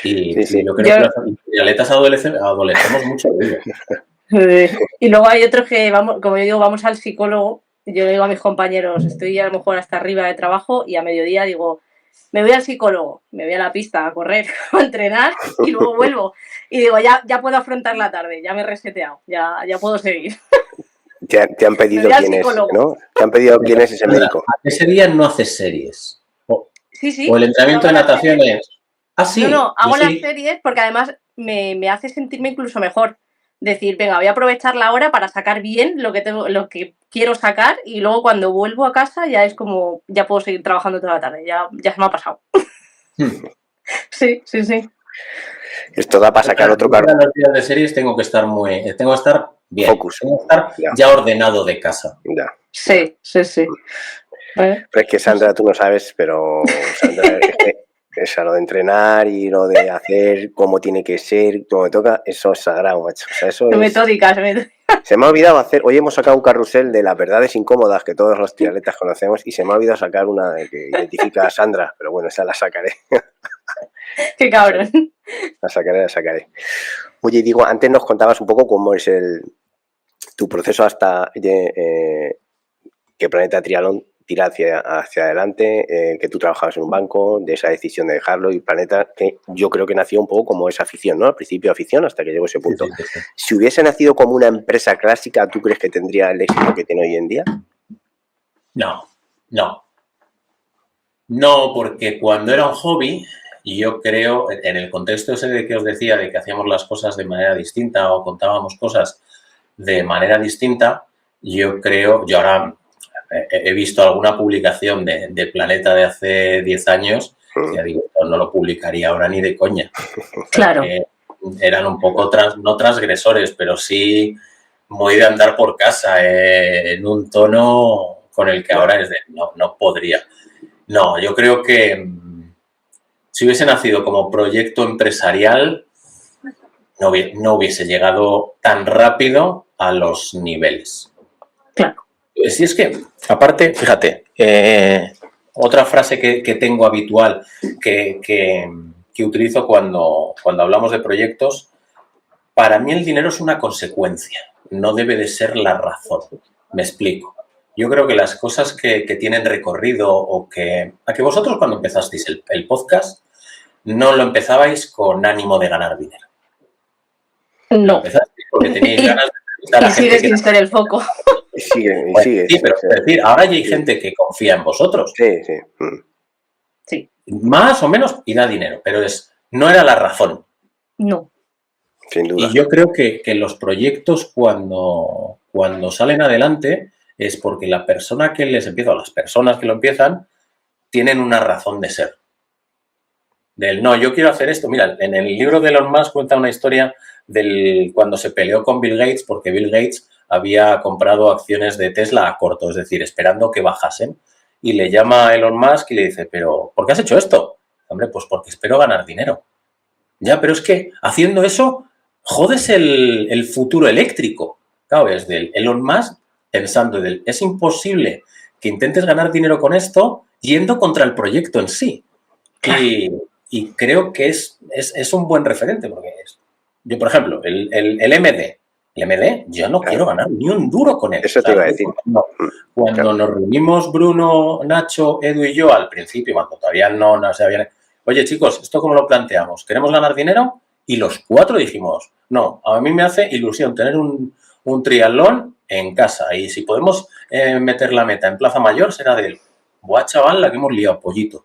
Y yo creo que los triatletas adolecemos mucho de ello. Y luego hay otros que, como yo digo, vamos al psicólogo. Yo le digo a mis compañeros, estoy a lo mejor hasta arriba de trabajo y a mediodía digo, me voy al psicólogo, me voy a la pista a correr, a entrenar y luego vuelvo. Y digo, ya puedo afrontar la tarde, ya me he reseteado, ya puedo seguir. Te han pedido quién es, ¿no? Te han pedido quién es ese médico. Ese día no haces series. Sí. O el entrenamiento de natación es... Ah, sí. No, hago las series porque además me hace sentirme incluso mejor. Decir, venga, voy a aprovechar la hora para sacar bien lo que quiero sacar y luego cuando vuelvo a casa ya es como, ya puedo seguir trabajando toda la tarde, ya se me ha pasado. Sí. Esto da para sacar otro cargo. En los días de series tengo que estar bien. Focus. Tengo que estar ya ordenado de casa. Ya. Sí. Pero es que Sandra, tú no sabes, pero Sandra, es lo de entrenar y lo de hacer como tiene que ser, como me toca, eso es sagrado, macho. O sea, eso es... Metódicas. Se me ha olvidado hacer, hoy hemos sacado un carrusel de las verdades incómodas que todos los triatletas conocemos y se me ha olvidado sacar una que identifica a Sandra, pero bueno, esa la sacaré. Qué cabrón. La sacaré. Oye, digo, antes nos contabas un poco cómo es tu proceso hasta que Planeta Triatlón tirar hacia adelante, que tú trabajabas en un banco, de esa decisión de dejarlo y Planeta, que yo creo que nació un poco como esa afición, ¿no? Al principio afición hasta que llegó ese punto. Sí. Si hubiese nacido como una empresa clásica, ¿tú crees que tendría el éxito que tiene hoy en día? No, porque cuando era un hobby, y yo creo, en el contexto ese de que os decía, de que hacíamos las cosas de manera distinta o contábamos cosas de manera distinta, yo ahora he visto alguna publicación de Planeta de hace 10 años, ya digo, no lo publicaría ahora ni de coña. Claro. Eran un poco, no transgresores, pero sí muy de andar por casa, en un tono con el que ahora es de no podría. No, yo creo que si hubiese nacido como proyecto empresarial, no hubiese llegado tan rápido a los niveles. Claro. Si es que, aparte, fíjate, otra frase que tengo habitual que utilizo cuando hablamos de proyectos, para mí el dinero es una consecuencia, no debe de ser la razón. Me explico. Yo creo que las cosas que tienen recorrido o que... A que vosotros cuando empezasteis el podcast no lo empezabais con ánimo de ganar dinero. No. Empezasteis porque teníais ganas de entrevistar a gente sigue sin ser el foco. Sigue. Sí, pero es decir, ahora ya hay gente que confía en vosotros. Sí. Más o menos y da dinero, pero no era la razón. No. Sin duda. Y yo creo que los proyectos cuando salen adelante es porque la persona que les empieza, o las personas que lo empiezan, tienen una razón de ser. No, yo quiero hacer esto. Mira, en el libro de Elon Musk cuenta una historia cuando se peleó con Bill Gates, porque Bill Gates había comprado acciones de Tesla a corto, es decir, esperando que bajasen. Y le llama a Elon Musk y le dice, ¿pero por qué has hecho esto? Hombre, pues porque espero ganar dinero. Ya, pero es que haciendo eso jodes el futuro eléctrico. Claro, es del Elon Musk pensando es imposible que intentes ganar dinero con esto yendo contra el proyecto en sí. Y creo que es un buen referente, porque yo, por ejemplo, el MD, yo no quiero ganar ni un duro con él. Eso te iba a decir. Cuando nos reunimos Bruno, Nacho, Edu y yo al principio, cuando todavía no se habían... Oye, chicos, ¿esto cómo lo planteamos? ¿Queremos ganar dinero? Y los 4 dijimos, no, a mí me hace ilusión tener un triatlón en casa y si podemos meter la meta en Plaza Mayor será de él. Buah, chaval, la que hemos liado, pollito.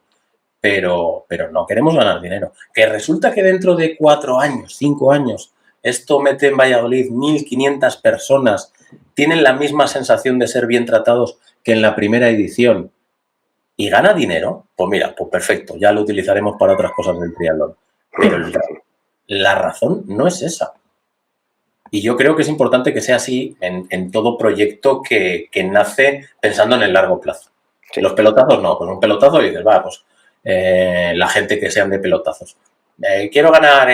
Pero no queremos ganar dinero. Que resulta que dentro de 4 años, 5 años, esto mete en Valladolid 1.500 personas, tienen la misma sensación de ser bien tratados que en la primera edición y gana dinero, pues mira, pues perfecto, ya lo utilizaremos para otras cosas del triatlón. Pero la razón no es esa. Y yo creo que es importante que sea así en todo proyecto que nace pensando en el largo plazo. Sí. Los pelotazos no, pues un pelotazo y dices, va, pues la gente que sean de pelotazos. Quiero ganar,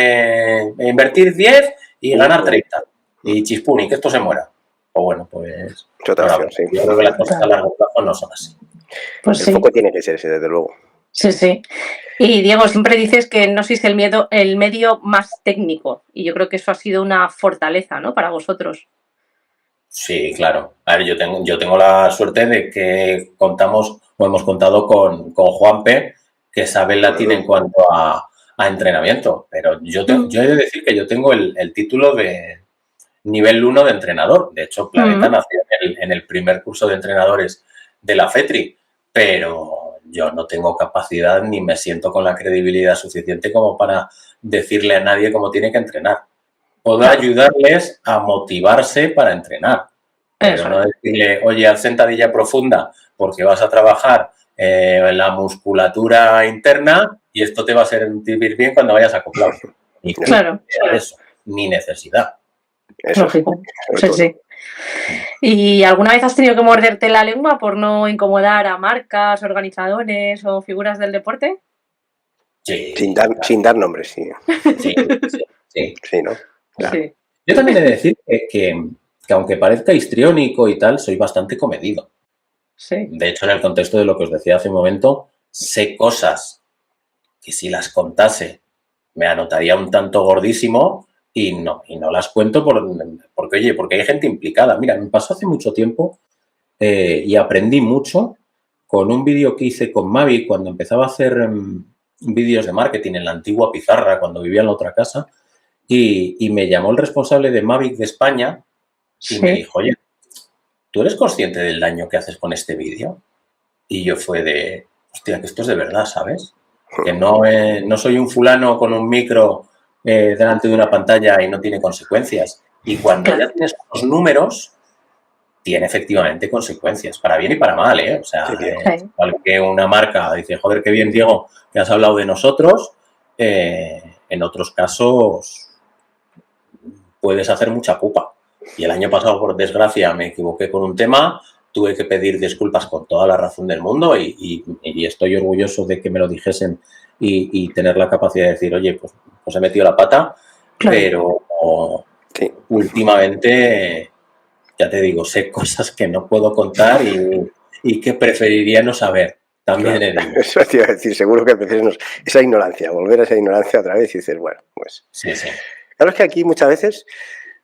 invertir 10 y ganar 30. Y chispuni, que esto se muera. O bueno, pues... Sí. Yo creo que las cosas a largo plazo no son así. Pues el foco tiene que ser ese, desde luego. Sí. Y Diego, siempre dices que no sois el medio más técnico. Y yo creo que eso ha sido una fortaleza, ¿no? Para vosotros. Sí, claro. A ver, yo tengo la suerte de que hemos contado con Juanpe, que sabe el latín en cuanto a entrenamiento. Pero yo he de decir que yo tengo el título de nivel 1 de entrenador. De hecho, Planeta nació en el primer curso de entrenadores de la FETRI, pero yo no tengo capacidad ni me siento con la credibilidad suficiente como para decirle a nadie cómo tiene que entrenar. Puedo ayudarles a motivarse para entrenar, pero no decirle, oye, haz sentadilla profunda porque vas a trabajar en la musculatura interna y esto te va a servir bien cuando vayas a acoplar. Claro. Eso, ni necesidad. Eso. Sí. ¿Y alguna vez has tenido que morderte la lengua por no incomodar a marcas, organizadores o figuras del deporte? Sí. Sin dar nombres, sí. Sí, ¿no? Claro. Sí. Yo también he de decir que aunque parezca histriónico y tal, soy bastante comedido. Sí. De hecho, en el contexto de lo que os decía hace un momento, sé cosas que si las contase me anotaría un tanto gordísimo y no las cuento porque hay gente implicada. Mira, me pasó hace mucho tiempo y aprendí mucho con un vídeo que hice con Mavi cuando empezaba a hacer vídeos de marketing en la antigua pizarra, cuando vivía en la otra casa, y me llamó el responsable de Mavic de España y me dijo, oye, ¿tú eres consciente del daño que haces con este vídeo? Y yo fue de, hostia, que esto es de verdad, ¿sabes? Que no soy un fulano con un micro delante de una pantalla y no tiene consecuencias. Y cuando ya tienes los números, tiene efectivamente consecuencias, para bien y para mal, ¿eh? O sea, igual que una marca dice, joder, qué bien, Diego, que has hablado de nosotros, en otros casos puedes hacer mucha pupa. Y el año pasado, por desgracia, me equivoqué con un tema, tuve que pedir disculpas con toda la razón del mundo y estoy orgulloso de que me lo dijesen y tener la capacidad de decir, oye, pues he metido la pata, pero últimamente, ya te digo, sé cosas que no puedo contar y que preferiría no saber. También eso te iba a decir, seguro que prefieres esa ignorancia, volver a esa ignorancia otra vez y dices, bueno, pues... Sí. Claro, es que aquí muchas veces...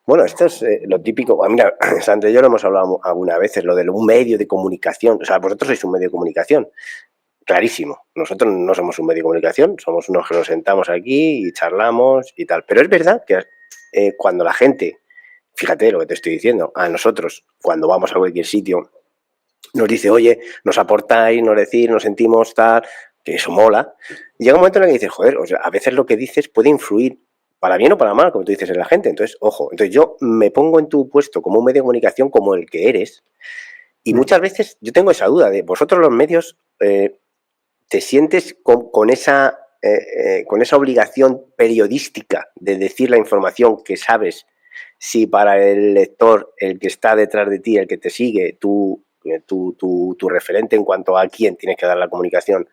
Bueno, esto es lo típico. Mira, Sandra y yo lo hemos hablado algunas veces, lo de un medio de comunicación. O sea, vosotros sois un medio de comunicación. Clarísimo. Nosotros no somos un medio de comunicación, somos unos que nos sentamos aquí y charlamos y tal. Pero es verdad que cuando la gente, fíjate lo que te estoy diciendo, a nosotros, cuando vamos a cualquier sitio, nos dice, oye, nos aportáis, nos decís, nos sentimos tal, que eso mola. Y llega un momento en el que dices, joder, o sea, a veces lo que dices puede influir para bien o para mal, como tú dices, en la gente. Entonces, ojo, entonces yo me pongo en tu puesto como un medio de comunicación como el que eres y muchas veces yo tengo esa duda de vosotros los medios te sientes con esa obligación periodística de decir la información que sabes si para el lector, el que está detrás de ti, el que te sigue, tu referente en cuanto a quién tienes que dar la comunicación,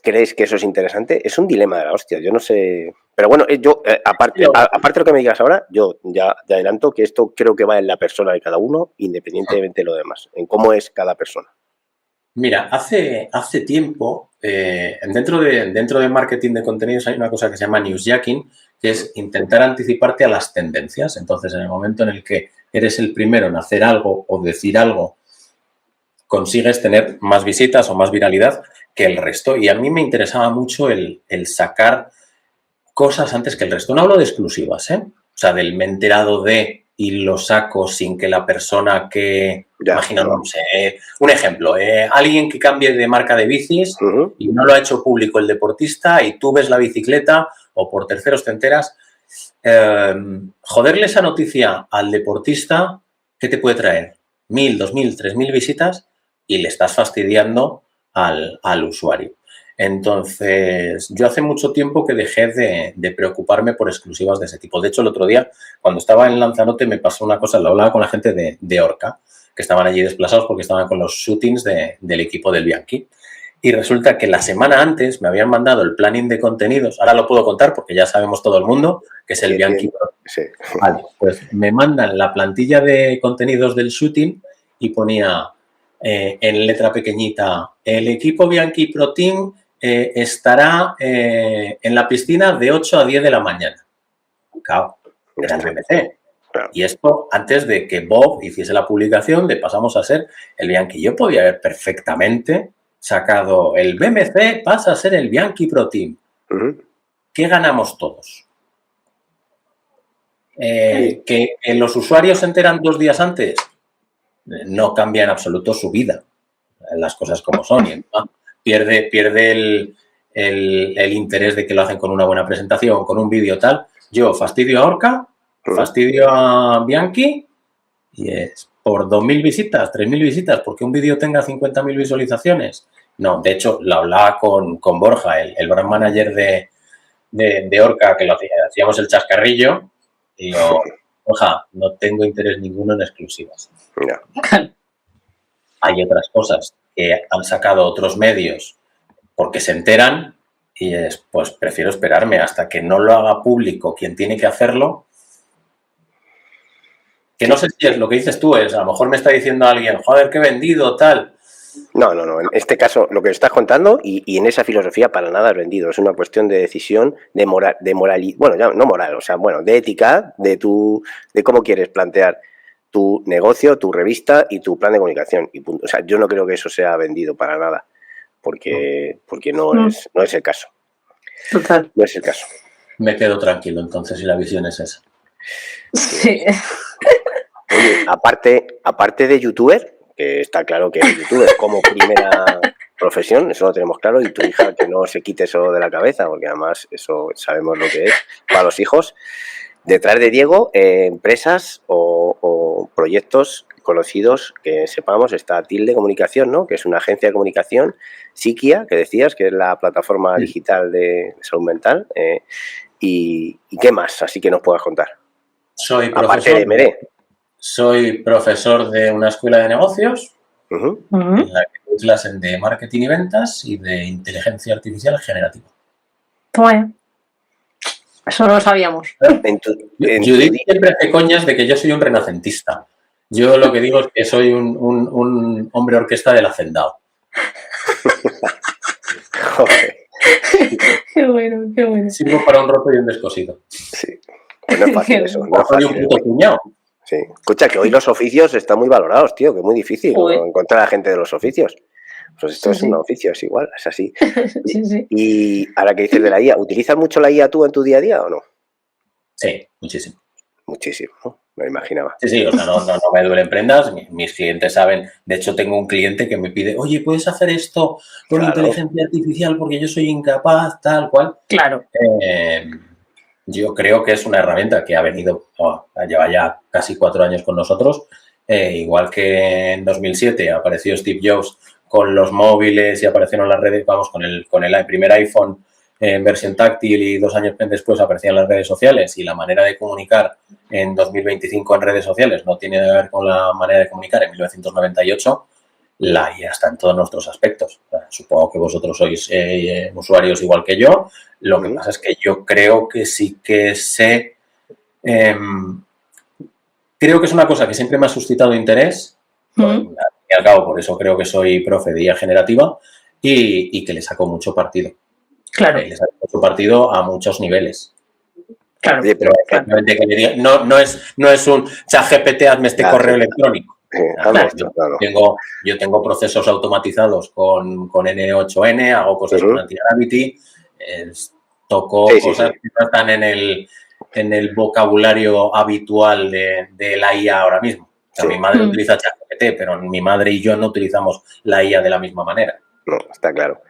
¿crees que eso es interesante? Es un dilema de la hostia, yo no sé... Pero bueno, yo, aparte de lo que me digas ahora, yo ya te adelanto que esto creo que va en la persona de cada uno, independientemente de lo demás, en cómo es cada persona. Mira, hace tiempo, dentro de marketing de contenidos hay una cosa que se llama newsjacking, que es intentar anticiparte a las tendencias. Entonces, en el momento en el que eres el primero en hacer algo o decir algo, consigues tener más visitas o más viralidad que el resto. Y a mí me interesaba mucho el sacar cosas antes que el resto. No hablo de exclusivas, ¿eh? O sea, del me he enterado de y lo saco sin que la persona que... Imagina, no sé, un ejemplo, alguien que cambie de marca de bicis y no lo ha hecho público el deportista y tú ves la bicicleta o por terceros te enteras, joderle esa noticia al deportista, ¿qué te puede traer? 1.000, 2.000, 3.000 visitas y le estás fastidiando al usuario. Entonces, yo hace mucho tiempo que dejé de preocuparme por exclusivas de ese tipo. De hecho, el otro día, cuando estaba en Lanzarote, me pasó una cosa, lo hablaba con la gente de Orca, que estaban allí desplazados porque estaban con los shootings del equipo del Bianchi. Y resulta que la semana antes me habían mandado el planning de contenidos, ahora lo puedo contar porque ya sabemos todo el mundo que es el Bianchi. Sí. Vale, pues me mandan la plantilla de contenidos del shooting y ponía en letra pequeñita, el equipo Bianchi Pro Team estará en la piscina de 8 a 10 de la mañana. Claro, era el BMC. Claro. Y esto antes de que Bob hiciese la publicación de pasamos a ser el Bianchi. Yo podía haber perfectamente sacado el BMC pasa a ser el Bianchi Pro Team. ¿Qué ganamos todos? Que los usuarios se enteran 2 días antes. No cambia en absoluto su vida. Las cosas como son. Y, pierde el interés de que lo hacen con una buena presentación, con un vídeo tal. Yo fastidio a Orca, fastidio a Bianchi y es por 2.000 visitas, 3.000 visitas, porque un vídeo tenga 50.000 visualizaciones. No, de hecho, lo hablaba con Borja, el brand manager de Orca, que lo hacíamos el chascarrillo, y yo, Borja, no tengo interés ninguno en exclusivas. Hay otras cosas que han sacado otros medios porque se enteran y pues prefiero esperarme hasta que no lo haga público quien tiene que hacerlo. Que no sé si es lo que dices tú, es a lo mejor me está diciendo alguien, joder, que he vendido, tal. No. En este caso, lo que estás contando y en esa filosofía para nada es vendido. Es una cuestión de decisión, de moral, bueno, ya no moral, o sea, bueno, de ética, de cómo quieres plantear tu negocio, tu revista y tu plan de comunicación. Y punto. O sea, yo no creo que eso sea vendido para nada, porque no es el caso. Total. No es el caso. Me quedo tranquilo entonces si la visión es esa. Sí. Oye, aparte de youtuber, que está claro que eres youtuber como primera profesión, eso lo tenemos claro, y tu hija que no se quite eso de la cabeza, porque además eso sabemos lo que es para los hijos. Detrás de Diego, empresas o proyectos conocidos que sepamos, está Tilde Comunicación, ¿no? Que es una agencia de comunicación, Psiquia, que decías, que es la plataforma digital de salud mental. ¿Y qué más? Así que nos puedas contar. Soy Aparte de MD. Soy profesor de una escuela de negocios Uh-huh. en la que doy clases de marketing y ventas y de inteligencia artificial generativa. Bueno, eso no lo sabíamos. Judith siempre hace coñas de que yo soy un renacentista. Yo lo que digo es que soy un hombre orquesta del hacendado. Joder. Qué bueno, qué bueno. Sirvo para un roto y un descosido. Sí. Pues no es fácil eso. No es Soy fácil. un puto cuñado. Sí. Escucha, que hoy los oficios están muy valorados, tío, que es muy difícil encontrar a gente de los oficios. Pues esto es un oficio, es igual, es así. Sí. Y ahora que dices de la IA, ¿utilizas mucho la IA tú en tu día a día o no? Sí, muchísimo. Muchísimo, ¿no? Me lo imaginaba. Sí, o sea, no me duelen prendas. Mis clientes saben. De hecho, tengo un cliente que me pide, oye, ¿puedes hacer esto con inteligencia artificial? Porque yo soy incapaz, tal cual. Claro. Yo creo que es una herramienta que ha venido, lleva ya casi 4 años con nosotros. Igual que en 2007 apareció Steve Jobs con los móviles y aparecieron las redes, vamos, con el primer iPhone en versión táctil y 2 años después aparecían las redes sociales y la manera de comunicar en 2025 en redes sociales no tiene que ver con la manera de comunicar en 1998, la IA está en todos nuestros aspectos. Supongo que vosotros sois usuarios igual que yo. Lo que pasa es que yo creo que sí que sé... creo que es una cosa que siempre me ha suscitado interés. Al fin y al cabo, por eso creo que soy profe de IA generativa y que le saco mucho partido. Claro. Le saco mucho partido a muchos niveles. Claro. Oye, pero efectivamente, que le diga, no es un ChatGPT, hazme este correo electrónico. Yo tengo procesos automatizados con N8N, hago cosas con Antigravity, toco cosas que no están en el vocabulario habitual de la IA ahora mismo. O sea, mi madre utiliza ChatGPT, pero mi madre y yo no utilizamos la IA de la misma manera. No, está claro.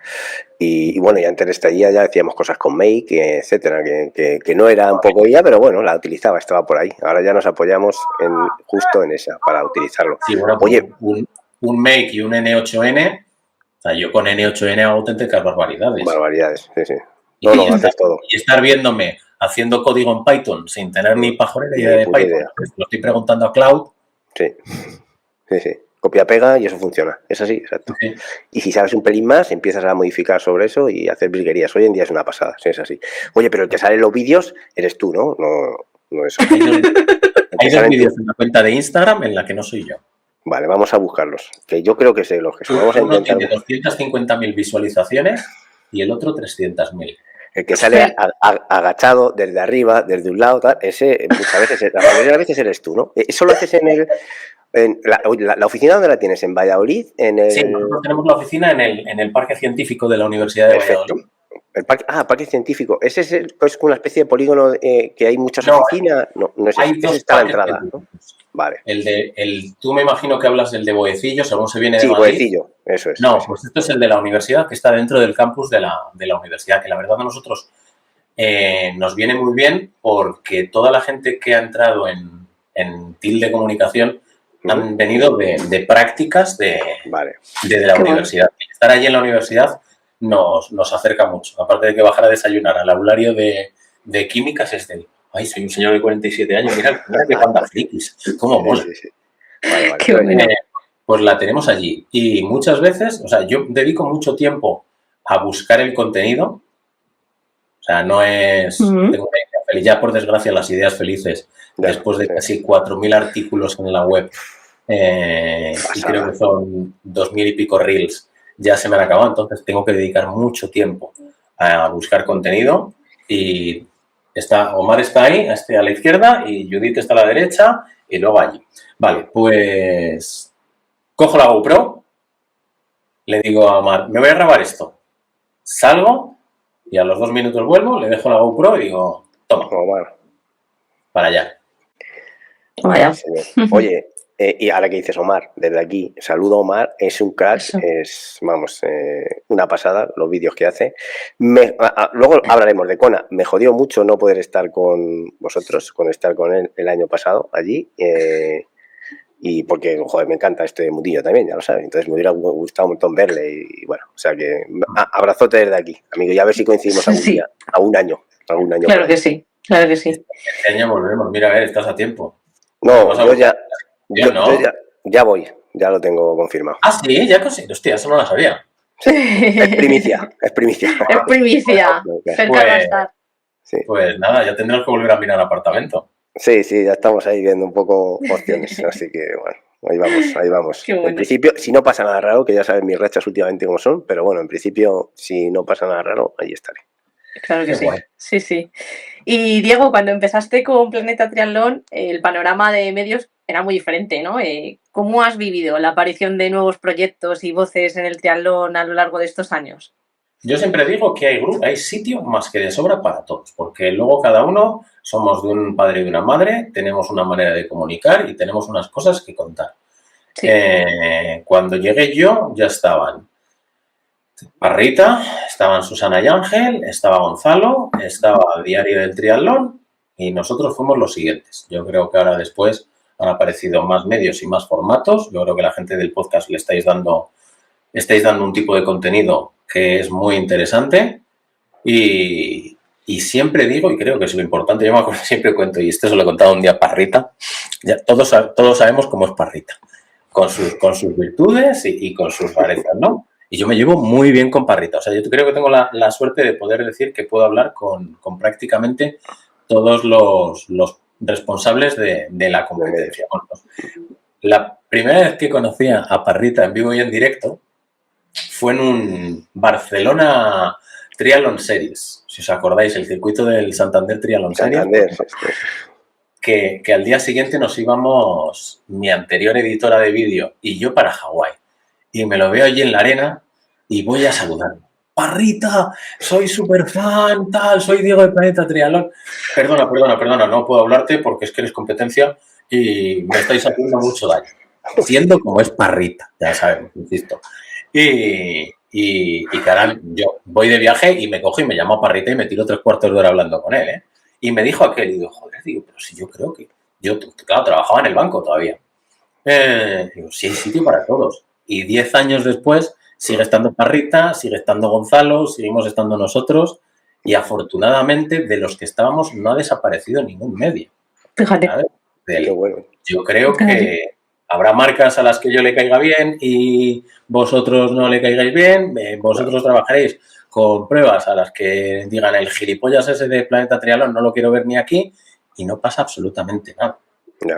Y bueno, y antes de esta IA ya decíamos cosas con Make, etcétera, que no era un poco IA, pero bueno, la utilizaba, estaba por ahí. Ahora ya nos apoyamos justo en esa, para utilizarlo. Sí, bueno, oye, un Make y un N8N, o sea, yo con N8N hago auténticas barbaridades. Barbaridades, sí. No, haces todo. Y estar viéndome haciendo código en Python sin tener ni pajolera idea de Python, lo estoy preguntando a Cloud. Sí. Copia-pega y eso funciona. Es así, exacto. Sí. Y si sabes un pelín más, empiezas a modificar sobre eso y hacer virguerías. Hoy en día es una pasada, sí, es así. Oye, pero el que sale en los vídeos eres tú, ¿no? No es... Hay 2 vídeos en la cuenta de Instagram en la que no soy yo. Vale, vamos a buscarlos. Que yo creo que sé los que son. Vamos a intentar. Uno tiene 250.000 visualizaciones y el otro 300.000. El que sale agachado desde arriba, desde un lado, tal, ese muchas veces, la mayoría de las veces eres tú, ¿no? ¿Eso lo haces en la oficina donde la tienes? ¿En Valladolid? Sí, nosotros tenemos la oficina en el Parque Científico de la Universidad de Valladolid. Parque científico. ¿Ese es pues una especie de polígono que hay muchas oficinas? No es hay ese. Dos Está a la entrada, ¿no? Vale. Tú me imagino que hablas del de Boecillo, según se viene de Madrid. Sí, Boecillo, eso es. No, pues esto es el de la universidad, que está dentro del campus de la universidad, que la verdad a nosotros nos viene muy bien porque toda la gente que ha entrado en Tilde Comunicación han venido de prácticas de la universidad. Estar allí en la universidad nos acerca mucho. Aparte de que bajar a desayunar al aulario de químicas es del... Ay, soy un señor de 47 años, mira qué panda frikis, cómo mola. Sí. Vale. Qué bueno. Pues la tenemos allí. Y muchas veces, o sea, yo dedico mucho tiempo a buscar el contenido. O sea, no es... Tengo una idea feliz. Ya, por desgracia, las ideas felices, después de casi 4.000 artículos en la web, y creo que son 2.000 y pico reels, ya se me han acabado. Entonces, tengo que dedicar mucho tiempo a buscar contenido y... Omar está ahí, a la izquierda, y Judith está a la derecha, y luego allí. Vale, pues cojo la GoPro, le digo a Omar, me voy a grabar esto. Salgo y a los 2 minutos vuelvo, le dejo la GoPro y digo, toma, Omar. para allá. Vaya. Oye, y ahora que dices Omar, desde aquí, saludo a Omar, es un crack, Eso. es, vamos, una pasada los vídeos que hace. Luego hablaremos de Kona, me jodió mucho no poder estar con vosotros, con estar con él el año pasado allí, y porque, joder, me encanta este mundillo también, ya lo sabes, entonces me hubiera gustado un montón verle y bueno, o sea que abrazote desde aquí, amigo, y a ver si coincidimos algún Sí. día, algún año. Claro que sí, claro que sí. Este año volvemos, mira, a ver, estás a tiempo. No, Vas a yo ya, buscar, ¿no? yo ya voy, ya lo tengo confirmado. Ah, sí, ya conseguí. Hostia, eso no lo sabía. Es primicia, es primicia. Es primicia. Cerca va a estar. Sí. Pues nada, ya tendrás que volver a mirar apartamento. Sí, ya estamos ahí viendo un poco opciones, así que bueno, ahí vamos. Qué bueno. En principio, si no pasa nada raro, que ya sabes mis rachas últimamente cómo son, pero bueno, en principio, si no pasa nada raro, ahí estaré. Claro que Qué sí. guay. Sí, sí. Y Diego, cuando empezaste con Planeta Triatlón, el panorama de medios era muy diferente, ¿no? ¿Cómo has vivido la aparición de nuevos proyectos y voces en el triatlón a lo largo de estos años? Yo siempre digo que hay sitio más que de sobra para todos, porque luego cada uno somos de un padre y de una madre, tenemos una manera de comunicar y tenemos unas cosas que contar. Sí. Cuando llegué yo ya estaban Parrita, estaban Susana y Ángel, estaba Gonzalo, estaba Diario del Triatlón y nosotros fuimos los siguientes. Yo creo que ahora después han aparecido más medios y más formatos. Yo creo que la gente del podcast le estáis dando un tipo de contenido que es muy interesante y siempre digo, y creo que es lo importante, yo me acuerdo, siempre cuento, y esto se lo he contado un día a Parrita, ya todos sabemos cómo es Parrita, con sus virtudes y con sus rarezas, ¿no? Y yo me llevo muy bien con Parrita. O sea, yo creo que tengo la suerte de poder decir que puedo hablar con prácticamente todos los responsables de la competencia. Bueno, pues, la primera vez que conocí a Parrita en vivo y en directo fue en un Barcelona Triathlon Series. Si os acordáis, el circuito del Santander Triathlon Series. Que al día siguiente nos íbamos, mi anterior editora de vídeo y yo, para Hawái. Y me lo veo allí en la arena y voy a saludar. Parrita, soy súper fan, tal, soy Diego de Planeta Triatlón. Perdona, no puedo hablarte porque es que eres competencia y me estáis haciendo mucho daño. Siendo como es Parrita, ya sabemos, insisto. Y caray, yo voy de viaje y me cojo y me llamo a Parrita y me tiro 3/4 de hora hablando con él, ¿eh? Y me dijo aquel, y digo, joder, pero si yo creo que... Yo, claro, trabajaba en el banco todavía. Digo, sí hay sitio para todos. Y 10 años después sigue estando Parrita, sigue estando Gonzalo, seguimos estando nosotros y afortunadamente de los que estábamos no ha desaparecido ningún medio. Fíjate. Qué bueno. Yo creo que habrá marcas a las que yo le caiga bien y vosotros no le caigáis bien, vosotros trabajaréis con pruebas a las que digan el gilipollas ese de Planeta Triatlón no lo quiero ver ni aquí y no pasa absolutamente nada.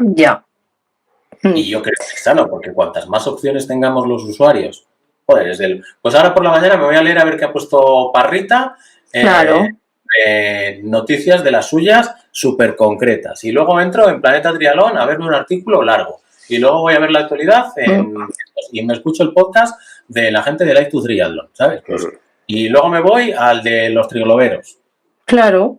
Ya. Y yo creo que es sano, porque cuantas más opciones tengamos los usuarios, joder, pues ahora por la mañana me voy a leer a ver qué ha puesto Parrita, Claro. noticias de las suyas súper concretas. Y luego entro en Planeta Triatlón a verme un artículo largo. Y luego voy a ver la actualidad y me escucho el podcast de la gente de Life to Triathlon, ¿sabes? Pues, y luego me voy al de los trigloberos. Claro.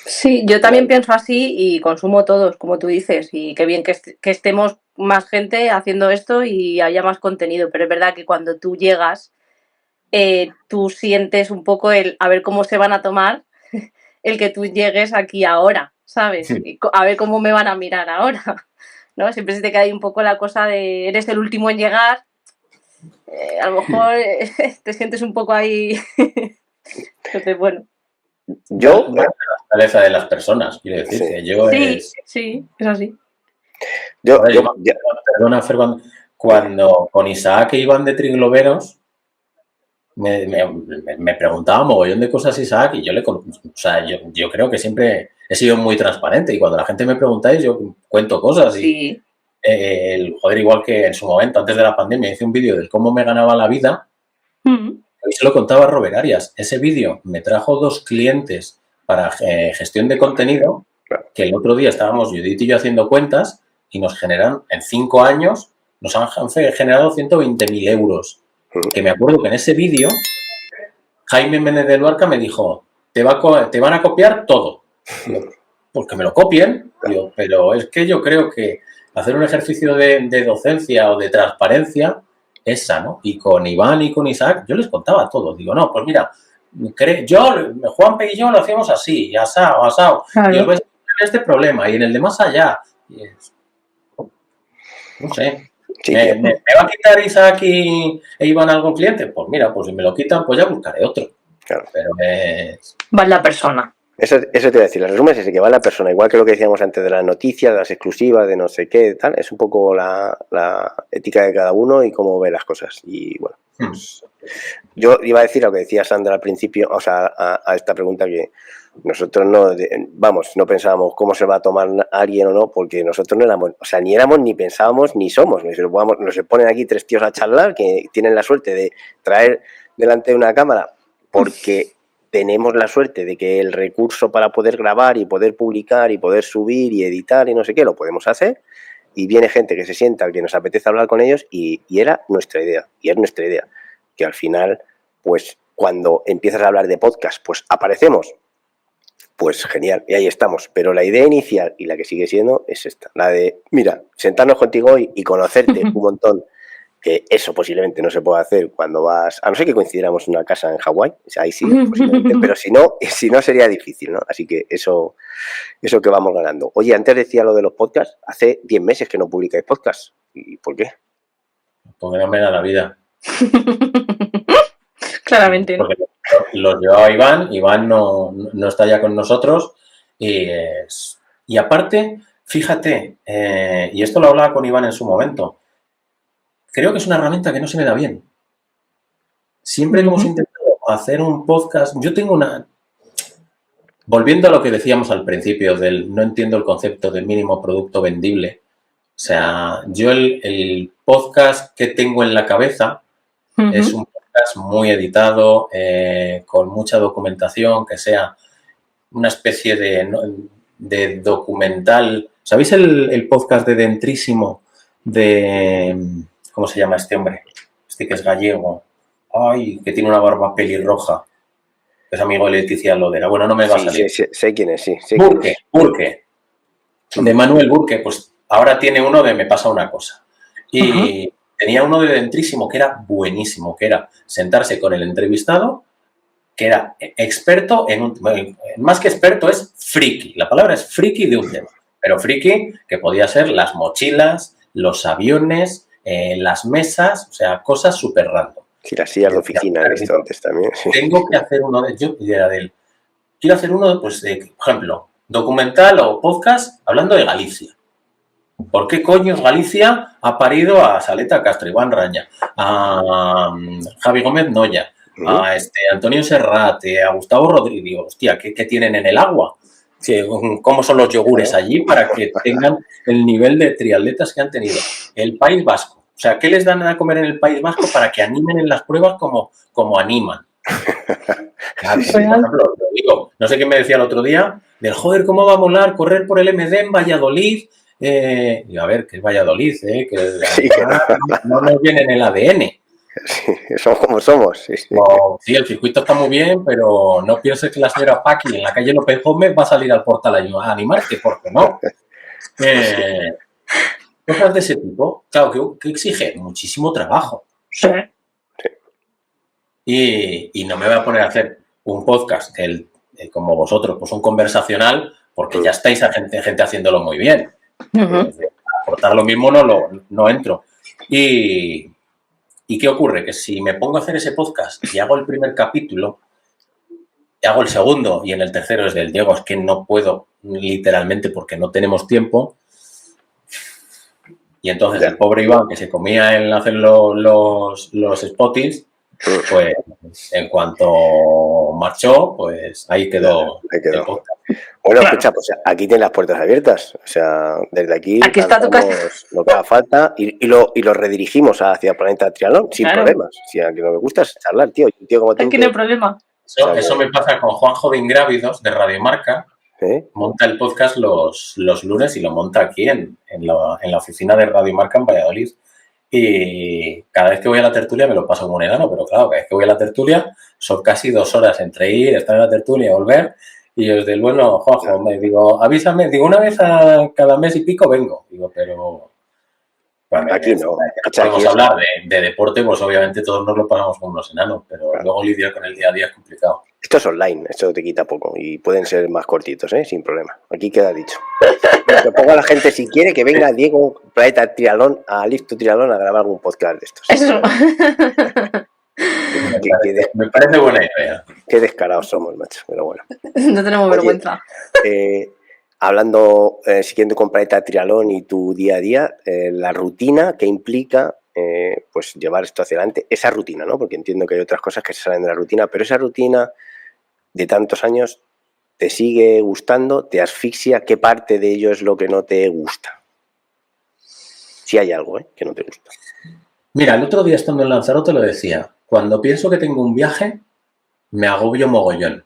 Sí, yo también pienso así y consumo todos, como tú dices, y qué bien que estemos más gente haciendo esto y haya más contenido, pero es verdad que cuando tú llegas, tú sientes un poco a ver cómo se van a tomar el que tú llegues aquí ahora, ¿sabes? Sí. Y a ver cómo me van a mirar ahora, ¿no? Siempre se te queda ahí un poco la cosa de eres el último en llegar, a lo mejor te sientes un poco ahí, entonces bueno. Yo, la naturaleza de las personas, quiero decir, que yo sí, es así. Perdona, Fer, cuando con Isaac iban de trigloberos, me preguntaba mogollón de cosas Isaac y yo creo que siempre he sido muy transparente y cuando la gente me preguntáis yo cuento cosas y igual que en su momento, antes de la pandemia, hice un vídeo de cómo me ganaba la vida. Hoy se lo contaba a Robert Arias. Ese vídeo me trajo 2 clientes para gestión de contenido, que el otro día estábamos Judith y yo haciendo cuentas y nos generan, en 5 años, nos han generado 120.000 euros. Que me acuerdo que en ese vídeo, Jaime Méndez del Barca me dijo, te van a copiar todo. Digo, pues que me lo copien. Digo, pero es que yo creo que hacer un ejercicio de docencia o de transparencia es sano. Y con Iván y con Isaac yo les contaba todo. Digo, no, pues mira, Juanpe y yo lo hacíamos así, asado. Claro. Y os vais a tener este problema y en el de más allá. No sé. Sí, ¿Me va a quitar Isaac e Iván algún cliente? Pues mira, pues si me lo quitan, pues ya buscaré otro. Claro. Pero va la persona. Eso te iba a decir, el resumen es ese, que va la persona, igual que lo que decíamos antes de las noticias, de las exclusivas, de no sé qué, tal, es un poco la ética de cada uno y cómo ve las cosas. Y bueno, pues, yo iba a decir lo que decía Sandra al principio, o sea, a esta pregunta, que nosotros no pensábamos cómo se va a tomar alguien o no, porque nosotros no éramos, o sea, ni éramos, ni pensábamos, ni somos. Nos ponen aquí 3 tíos a charlar que tienen la suerte de traer delante de una cámara porque tenemos la suerte de que el recurso para poder grabar y poder publicar y poder subir y editar y no sé qué, lo podemos hacer, y viene gente que se sienta, que nos apetece hablar con ellos, y era nuestra idea, que al final, pues cuando empiezas a hablar de podcast, pues aparecemos, pues genial, y ahí estamos, pero la idea inicial y la que sigue siendo es esta, la de, mira, sentarnos contigo hoy y conocerte un montón, que eso posiblemente no se puede hacer cuando vas, a no ser que coincidiéramos en una casa en Hawái, o sea, ahí sí, posiblemente, pero si no sería difícil, ¿no? Así que eso que vamos ganando. Oye, antes decía lo de los podcasts, hace 10 meses que no publicáis podcasts, ¿y por qué? Porque no me da la vida. Claramente no. Porque los llevaba Iván no está ya con nosotros, y aparte, fíjate, y esto lo hablaba con Iván en su momento, creo que es una herramienta que no se me da bien. Siempre que hemos intentado hacer un podcast, yo tengo volviendo a lo que decíamos al principio no entiendo el concepto de mínimo producto vendible. O sea, yo el podcast que tengo en la cabeza es un podcast muy editado, con mucha documentación, que sea una especie de documental. ¿Sabéis el podcast de Dentrísimo ¿cómo se llama este hombre? Este que es gallego. Ay, que tiene una barba pelirroja. Es amigo de Leticia Lodera. Bueno, no me va a salir. Sí, sé quién es, sí. Burke. De Manuel Burke. Pues ahora tiene uno de Me pasa una cosa. Y tenía uno de Dentrísimo que era buenísimo, que era sentarse con el entrevistado, que era experto más que experto, es friki. La palabra es friki de un tema. Pero friki que podía ser las mochilas, los aviones, las mesas, o sea, cosas súper random. Sí, las sillas de oficina he visto antes también. Sí. Tengo que hacer uno quiero hacer uno, pues, por ejemplo, documental o podcast hablando de Galicia. ¿Por qué coños Galicia ha parido a Saleta Castro, Iván Raña, a Javi Gómez Noya, a Antonio Serrate, a Gustavo Rodríguez? Hostia, ¿qué tienen en el agua? ¿Cómo son los yogures allí para que tengan el nivel de triatletas que han tenido? El País Vasco. O sea, ¿qué les dan a comer en el País Vasco para que animen en las pruebas como animan? Claro, por ejemplo, no sé qué me decía el otro día, del joder, ¿cómo va a molar correr por el MD en Valladolid? Y a ver, que es Valladolid, que no nos viene en el ADN. Sí, somos como somos. Sí, el circuito está muy bien, pero no pienses que la señora Paqui en la calle López Gómez va a salir al portal a animarte, porque no. Cosas de ese tipo, claro, que exige muchísimo trabajo. Sí. Y no me voy a poner a hacer un podcast como vosotros, pues un conversacional, porque ya estáis gente haciéndolo muy bien. Aportar lo mismo no entro. ¿Y qué ocurre? Que si me pongo a hacer ese podcast y hago el primer capítulo, y hago el segundo y en el tercero es del Diego, es que no puedo literalmente porque no tenemos tiempo. Y entonces el pobre Iván, que se comía en hacer los spotties, pues en cuanto marchó, pues ahí quedó. El podcast. Bueno, escucha, pues aquí tienes las puertas abiertas. O sea, desde aquí está tu casa. Lo que haga falta y lo redirigimos hacia Planeta Triatlón sin problemas. Si a que lo que gusta es charlar, tío. Un tío como tú. Aquí no hay problema. Eso me pasa con Juanjo de Ingrávidos, de Radiomarca, monta el podcast los lunes y lo monta aquí en la oficina de Radio Marca en Valladolid. Y cada vez que voy a la tertulia me lo paso como un enano, pero claro, cada vez que voy a la tertulia son casi 2 horas entre ir, estar en la tertulia y volver. Y yo desde el bueno, Juanjo, me digo, avísame, digo, una vez a cada mes y pico vengo. Digo, pero... Bueno, aquí no. Podemos hablar de deporte, pues obviamente todos nos lo pasamos con unos enanos, pero luego lidiar con el día a día es complicado. Esto es online, esto te quita poco y pueden ser más cortitos, sin problema. Aquí queda dicho. Te pongo a la gente, si quiere, que venga Diego Planeta Triatlón a Lift Triatlón a grabar algún podcast de estos. Eso. Me parece buena idea. Qué descarados somos, macho, pero bueno. No tenemos vergüenza. Hablando, siguiendo con Planeta Triatlón y tu día a día, la rutina que implica pues llevar esto hacia adelante, esa rutina, ¿no? Porque entiendo que hay otras cosas que se salen de la rutina, pero esa rutina de tantos años, ¿te sigue gustando? ¿Te asfixia? ¿Qué parte de ello es lo que no te gusta? Si hay algo que no te gusta. Mira, el otro día estando en Lanzarote lo decía, cuando pienso que tengo un viaje, me agobio mogollón.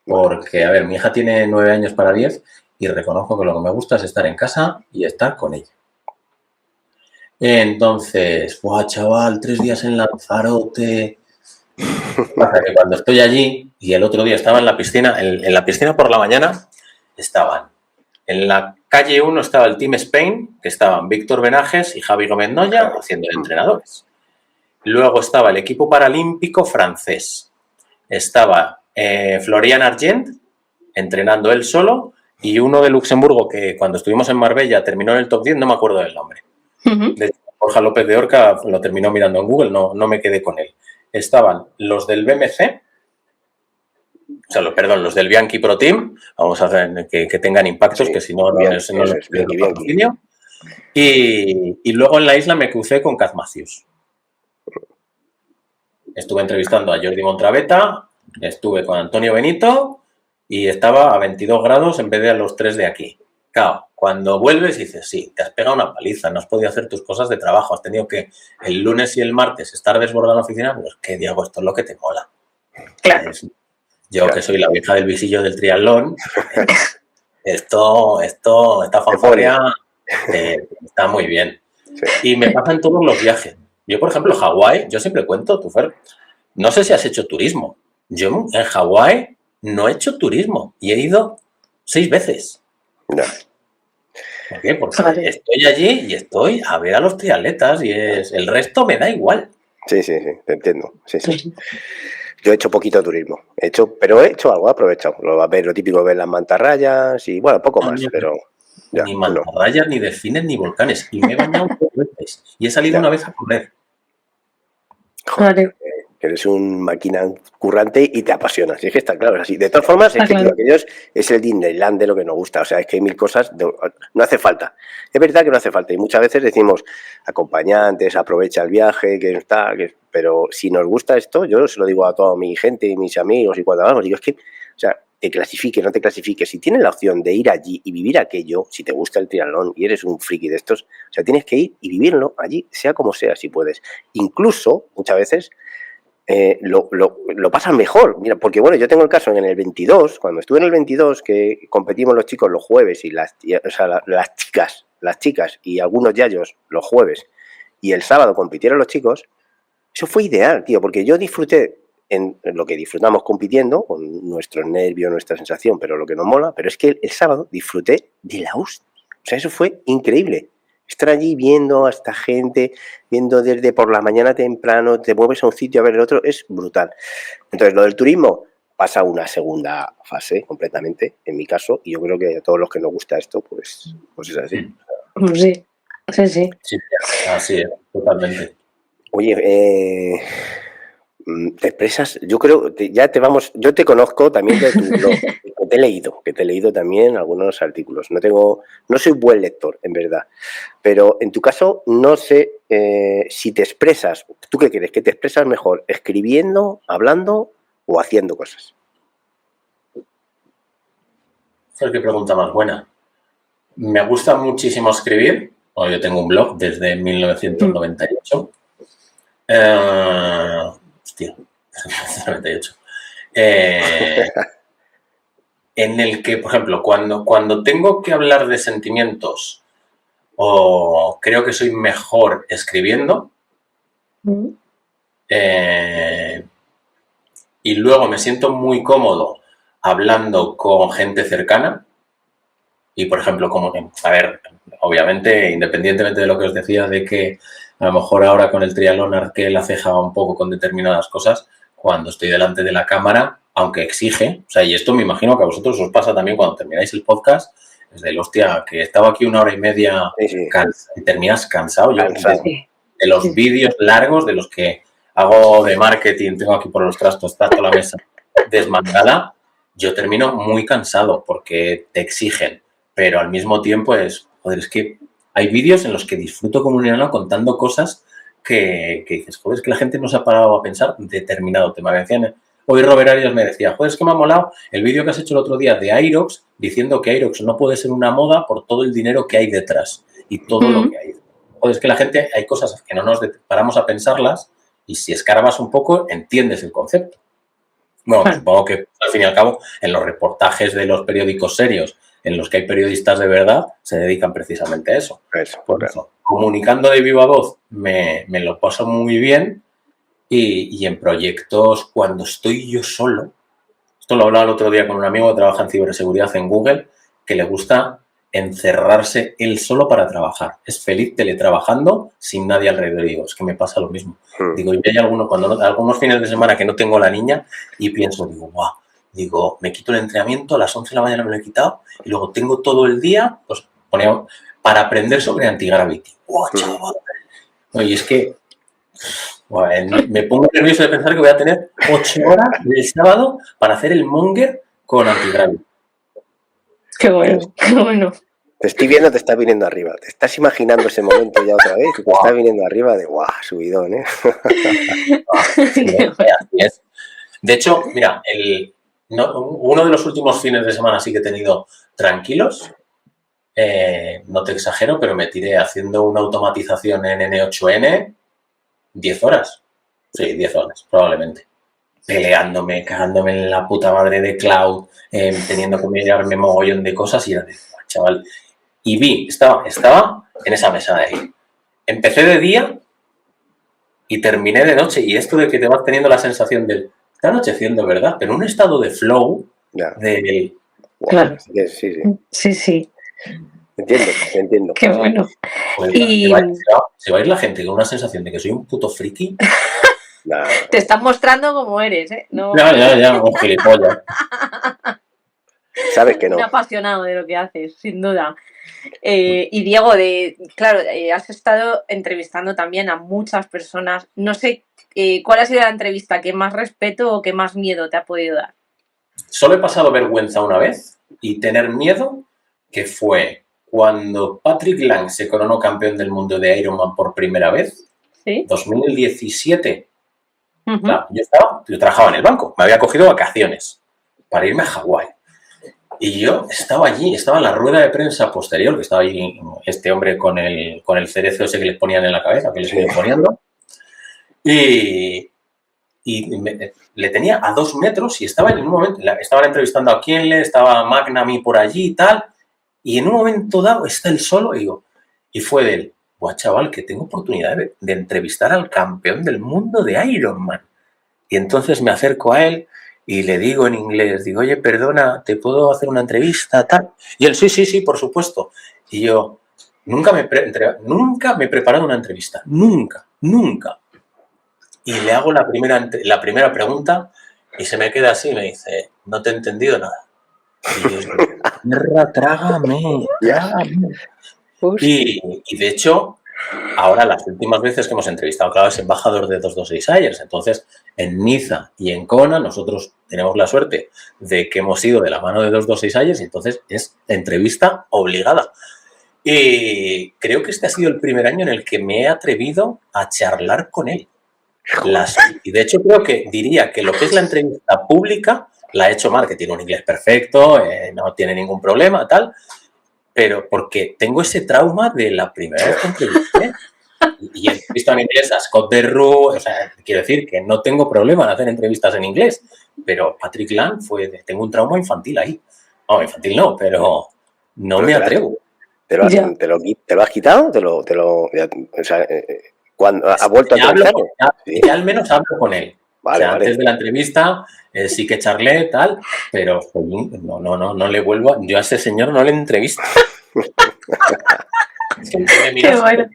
Porque, a ver, mi hija tiene 9 años para 10 y reconozco que lo que me gusta es estar en casa y estar con ella. Entonces, chaval, 3 días en Lanzarote... Pasa que cuando estoy allí, y el otro día estaba en la piscina, en la piscina por la mañana estaban, en la calle 1 estaba el Team Spain, que estaban Víctor Benajes y Javi Gómez Noya haciendo de entrenadores. Luego estaba el equipo paralímpico francés. Estaba Florian Argent, entrenando él solo, y uno de Luxemburgo que cuando estuvimos en Marbella terminó en el top 10, no me acuerdo del nombre. De hecho, Borja López de Orca lo terminó mirando en Google, no me quedé con él. Estaban los del BMC, o sea, los del Bianchi Pro Team, vamos a hacer que tengan impactos, que si no, no les patrocinio. Y luego en la isla me crucé con Kaz Matthews. Estuve entrevistando a Jordi Montraveta, estuve con Antonio Benito y estaba a 22 grados en vez de a los 3 de aquí. Claro, cuando vuelves dices, sí, te has pegado una paliza, no has podido hacer tus cosas de trabajo, has tenido que el lunes y el martes estar desbordado en la oficina, pero es que, Diego, esto es lo que te mola. Claro. Yo, que soy la vieja del visillo del triatlón, esta fanfarria está muy bien. Sí. Y me pasa en todos los viajes. Yo, por ejemplo, Hawái, yo siempre cuento, Tufer, no sé si has hecho turismo. Yo en Hawái no he hecho turismo y he ido 6 veces. No. ¿Por qué? Porque estoy allí y estoy a ver a los triatletas y el resto me da igual. Sí, te entiendo. Sí. Yo he hecho poquito turismo, pero he hecho algo, he aprovechado. Lo típico, ver las mantarrayas y, bueno, poco más, pero... Ya, ni mantarrayas, ni delfines, ni volcanes. Y me he bañado 2 veces. Y he salido una vez a correr. Joder, eres un máquina currante y te apasiona. Si es que está claro, es así. De todas formas, es que aquellos es el Disneyland de lo que nos gusta. O sea, es que hay 1000 cosas, no hace falta. Es verdad que no hace falta. Y muchas veces decimos, acompañantes, aprovecha el viaje, pero si nos gusta esto, yo se lo digo a toda mi gente y mis amigos y cuando hablamos, digo, es que, o sea, te clasifique, no te clasifique. Si tienes la opción de ir allí y vivir aquello, si te gusta el triatlón y eres un friki de estos, o sea, tienes que ir y vivirlo allí, sea como sea, si puedes. Incluso, muchas veces, lo pasan mejor. Mira, porque bueno, yo tengo el caso en el 22, cuando estuve en el 22, que competimos los chicos los jueves y las chicas y algunos yayos los jueves y el sábado compitieron los chicos, eso fue ideal, tío, porque yo disfruté en lo que disfrutamos compitiendo, con nuestros nervios, nuestra sensación, pero lo que nos mola, pero es que el sábado disfruté de la hostia. O sea, eso fue increíble. Estar allí viendo a esta gente, viendo desde por la mañana temprano, te mueves a un sitio a ver el otro, es brutal. Entonces, lo del turismo pasa a una segunda fase completamente, en mi caso, y yo creo que a todos los que nos gusta esto, pues es así. Sí. Sí, así es, totalmente. Oye, te expresas, yo creo, yo te conozco también de tu blog, que te he leído también algunos artículos. No soy buen lector, en verdad, pero en tu caso no sé si te expresas, ¿tú qué crees? ¿Que te expresas mejor escribiendo, hablando o haciendo cosas? ¿Qué pregunta más buena? Me gusta muchísimo escribir, yo tengo un blog desde 1998. Hostia, 98. en el que, por ejemplo, cuando tengo que hablar de sentimientos o creo que soy mejor escribiendo, y luego me siento muy cómodo hablando con gente cercana y, por ejemplo, como, a ver, obviamente, independientemente de lo que os decía de que a lo mejor ahora con el triatlón arqué la ceja un poco con determinadas cosas, cuando estoy delante de la cámara, aunque exige, o sea, y esto me imagino que a vosotros os pasa también cuando termináis el podcast, es del hostia, que estaba aquí 1 hora y media y terminas cansado. Yo, de los vídeos largos, de los que hago de marketing, tengo aquí por los trastos, está toda la mesa desmandada, yo termino muy cansado porque te exigen, pero al mismo tiempo es que hay vídeos en los que disfruto como un enano contando cosas que dices, joder, es que la gente no se ha parado a pensar determinado tema. Me decían, hoy Robert Arias me decía, joder, es que me ha molado el vídeo que has hecho el otro día de Aerox, diciendo que Aerox no puede ser una moda por todo el dinero que hay detrás y todo lo que hay. Joder, es que la gente, hay cosas que no nos paramos a pensarlas y si escarbas un poco, entiendes el concepto. Bueno, supongo que al fin y al cabo, en los reportajes de los periódicos serios, en los que hay periodistas de verdad, se dedican precisamente a eso. Por eso, comunicando de viva voz, me lo paso muy bien y en proyectos, cuando estoy yo solo, esto lo hablaba el otro día con un amigo que trabaja en ciberseguridad en Google, que le gusta encerrarse él solo para trabajar. Es feliz teletrabajando sin nadie alrededor. Y digo, es que me pasa lo mismo. Digo, y hay algunos fines de semana que no tengo la niña y pienso, digo, guau, digo, me quito el entrenamiento, a las 11 de la mañana me lo he quitado y luego tengo todo el día, pues ponía para aprender sobre antigravity. ¡Guau, chaval! No, y es que me pongo nervioso de pensar que voy a tener 8 horas del sábado para hacer el monger con antigravity. Qué bueno, qué bueno. Te estoy viendo, te está viniendo arriba. Te estás imaginando ese momento ya otra vez y te está viniendo arriba de guau, subidón, ¿eh? De hecho, mira, uno de los últimos fines de semana sí que he tenido tranquilos. No te exagero, pero me tiré haciendo una automatización en N8N 10 horas. Sí, 10 horas, probablemente. Peleándome, cagándome en la puta madre de cloud, teniendo que mirarme mogollón de cosas y era de, chaval. Y estaba en esa mesa de ahí. Empecé de día y terminé de noche. Y esto de que te vas teniendo la sensación del, está anocheciendo, ¿verdad? Pero en un estado de flow, de... Claro. Sí. Entiendo. Qué bueno. Pues, se va a ir la gente con una sensación de que soy un puto friki. Te estás mostrando como eres, ¿eh? No. Ya, un gilipollas. Sabes que no. Un apasionado de lo que haces, sin duda. Y Diego, claro, has estado entrevistando también a muchas personas. No sé, ¿cuál ha sido la entrevista que más respeto o que más miedo te ha podido dar? Solo he pasado vergüenza una vez y tener miedo, que fue cuando Patrick Lang se coronó campeón del mundo de Ironman por primera vez. ¿Sí? 2017. Claro, yo trabajaba en el banco, me había cogido vacaciones para irme a Hawái. Y yo estaba allí, estaba en la rueda de prensa posterior, que estaba allí este hombre con el cerezo ese que les ponían en la cabeza, que les iba poniendo. Y le tenía a 2 metros y estaba en un momento, estaban entrevistando a Kienle, estaba McNamee por allí y tal. Y en un momento dado está él solo y fue de él. Buah, chaval, que tengo oportunidad de entrevistar al campeón del mundo de Ironman. Y entonces me acerco a él y le digo en inglés, digo, oye, perdona, ¿te puedo hacer una entrevista? Tal. Y él, sí, por supuesto. Y yo, nunca me he preparado una entrevista. Nunca. Y le hago la primera pregunta y se me queda así y me dice, no te he entendido nada. Y yo, tierra, trágame. Y de hecho, ahora las últimas veces que hemos entrevistado, claro, es embajador de 226 Aires. Entonces, en Niza y en Kona, nosotros tenemos la suerte de que hemos ido de la mano de 226 Aires y entonces es entrevista obligada. Y creo que este ha sido el primer año en el que me he atrevido a charlar con él. Y de hecho, diría que lo que es la entrevista pública la he hecho mal, que tiene un inglés perfecto, no tiene ningún problema, tal. Pero porque tengo ese trauma de la primera vez que entrevisté y he entrevistado en inglés a Scott Derru, o sea, quiero decir que no tengo problema en hacer entrevistas en inglés, pero Patrick Lang tengo un trauma infantil ahí. No, infantil no, pero no me atrevo. ¿Te lo has quitado? O sea, ¿cuándo ha vuelto a entrevistarlo? Ya al menos hablo con él. Vale, o sea, antes de la entrevista sí que charlé, tal, pero no le vuelvo. Yo a ese señor no le entrevisto. Qué bueno.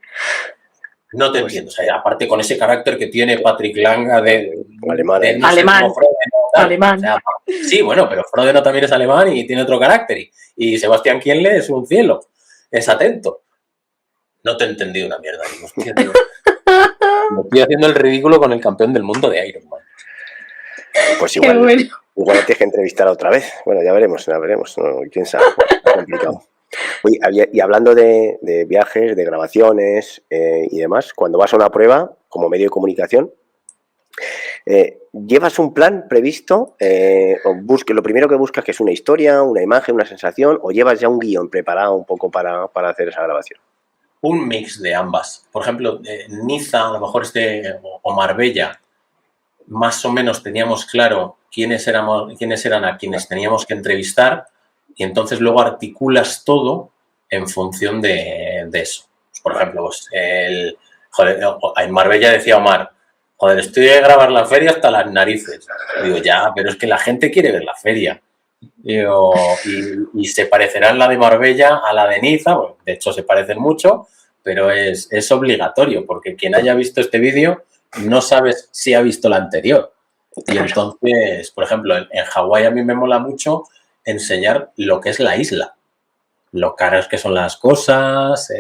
No te entiendo. O sea, aparte con ese carácter que tiene Patrick Langa de alemán. Alemán. O sea, sí, bueno, pero Frodeno también es alemán y tiene otro carácter. Y Sebastián Kienle es un cielo. Es atento. No te he entendido una mierda. Me estoy haciendo el ridículo con el campeón del mundo de Ironman. Pues igual, igual tienes que entrevistar otra vez. Bueno, ya veremos. No, quién sabe. Es complicado. Oye, y hablando de viajes, de grabaciones y demás, cuando vas a una prueba como medio de comunicación, ¿llevas un plan previsto? ¿Lo primero que buscas que es una historia, una imagen, una sensación, o llevas ya un guión preparado un poco para hacer esa grabación? Un mix de ambas. Por ejemplo, Niza, a lo mejor o Marbella, más o menos teníamos claro quiénes eran a quienes teníamos que entrevistar, y entonces luego articulas todo en función de eso. Pues, por ejemplo, en Marbella decía Omar, joder, estoy de grabar la feria hasta las narices. Digo, ya, pero es que la gente quiere ver la feria. Digo, y se parecerán la de Marbella a la de Niza, bueno, de hecho se parecen mucho, pero es obligatorio, porque quien haya visto este vídeo no sabes si ha visto la anterior. Y entonces, por ejemplo, en Hawái a mí me mola mucho enseñar lo que es la isla, lo caras que son las cosas,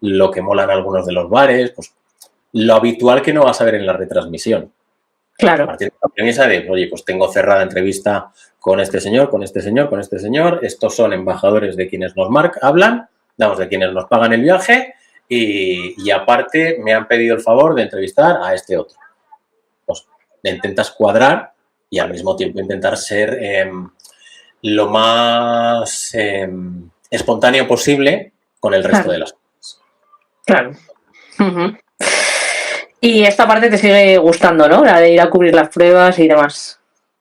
lo que molan algunos de los bares, pues lo habitual que no vas a ver en la retransmisión. Claro. A partir de la premisa de, oye, pues tengo cerrada entrevista con este señor, con este señor, con este señor, estos son embajadores de quienes nos hablan, de quienes nos pagan el viaje y aparte me han pedido el favor de entrevistar a este otro. Pues le intentas cuadrar y al mismo tiempo intentar ser lo más espontáneo posible con el resto de las cosas. Claro. Y esta parte te sigue gustando, ¿no? La de ir a cubrir las pruebas y demás.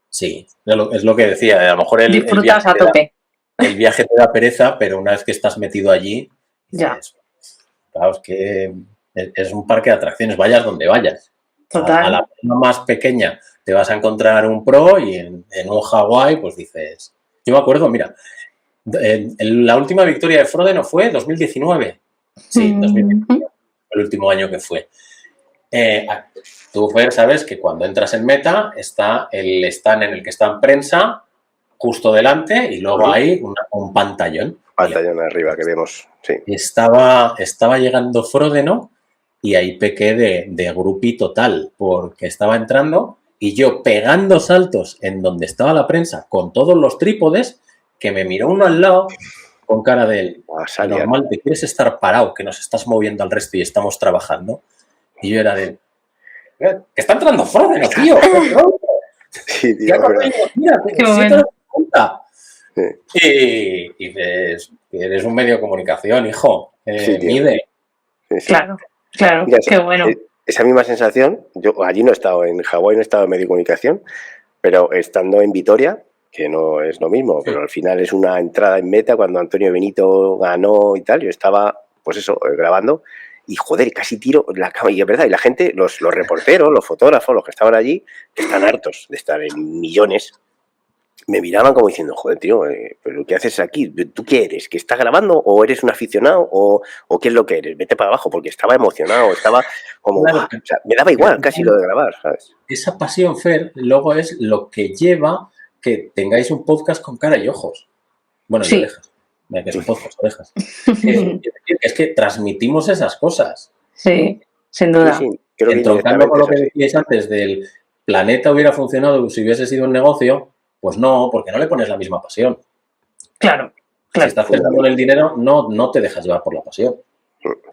Sí, es lo que decía. A lo mejor disfrutas a tope. El viaje te da pereza, pero una vez que estás metido allí, dices, claro, es que es un parque de atracciones, vayas donde vayas. Total. A la prueba más pequeña te vas a encontrar un pro y en un Hawái, pues dices... Yo me acuerdo, mira, la última victoria de Frodeno fue 2019. Sí, 2019, el último año que fue. Tú, Fer, sabes que cuando entras en meta está el stand en el que está en prensa justo delante y luego hay un pantallón. Pantallón arriba que vemos, sí. Estaba llegando Frodeno y ahí pequé de grupi total porque estaba entrando y yo pegando saltos en donde estaba la prensa con todos los trípodes que me miró uno al lado con cara de normal, te quieres estar parado, que nos estás moviendo al resto y estamos trabajando. Y yo era de... ¡Que está entrando Frodeno, tío! Sí, tío. Mira, y dices, eres un medio de comunicación, hijo. Mide. Sí. Claro, mira, qué bueno. Esa misma sensación, yo allí no he estado, en Hawái no he estado en medio de comunicación, pero estando en Vitoria, que no es lo mismo, pero al final es una entrada en meta cuando Antonio Benito ganó y tal, yo estaba, pues eso, grabando. Y joder, casi tiro la cámara. Y es verdad, y la gente, los reporteros, los fotógrafos, los que estaban allí, que están hartos de estar en millones, me miraban como diciendo, joder, tío, ¿pero qué haces aquí? ¿Tú qué eres? ¿Que estás grabando? ¿O eres un aficionado? ¿O qué es lo que eres? Vete para abajo, porque estaba emocionado, estaba como... Claro, o sea, me daba igual casi lo de grabar, ¿sabes? Esa pasión, Fer, luego es lo que lleva que tengáis un podcast con cara y ojos. Bueno, y orejas. Mira que es un podcast, orejas. Es que transmitimos esas cosas. Sí, sin duda. Sí, creo que entroncando con lo que decíais antes del planeta hubiera funcionado si hubiese sido un negocio, pues no, porque no le pones la misma pasión. Claro. Si estás pensando en el dinero, no te dejas llevar por la pasión.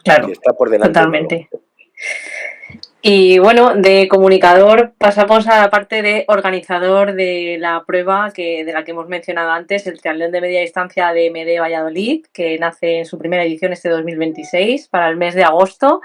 Claro, y está por delante, totalmente. ¿No? Y bueno, de comunicador pasamos a la parte de organizador de la prueba de la que hemos mencionado antes, el triatlón de media distancia de MD Valladolid, que nace en su primera edición este 2026 para el mes de agosto.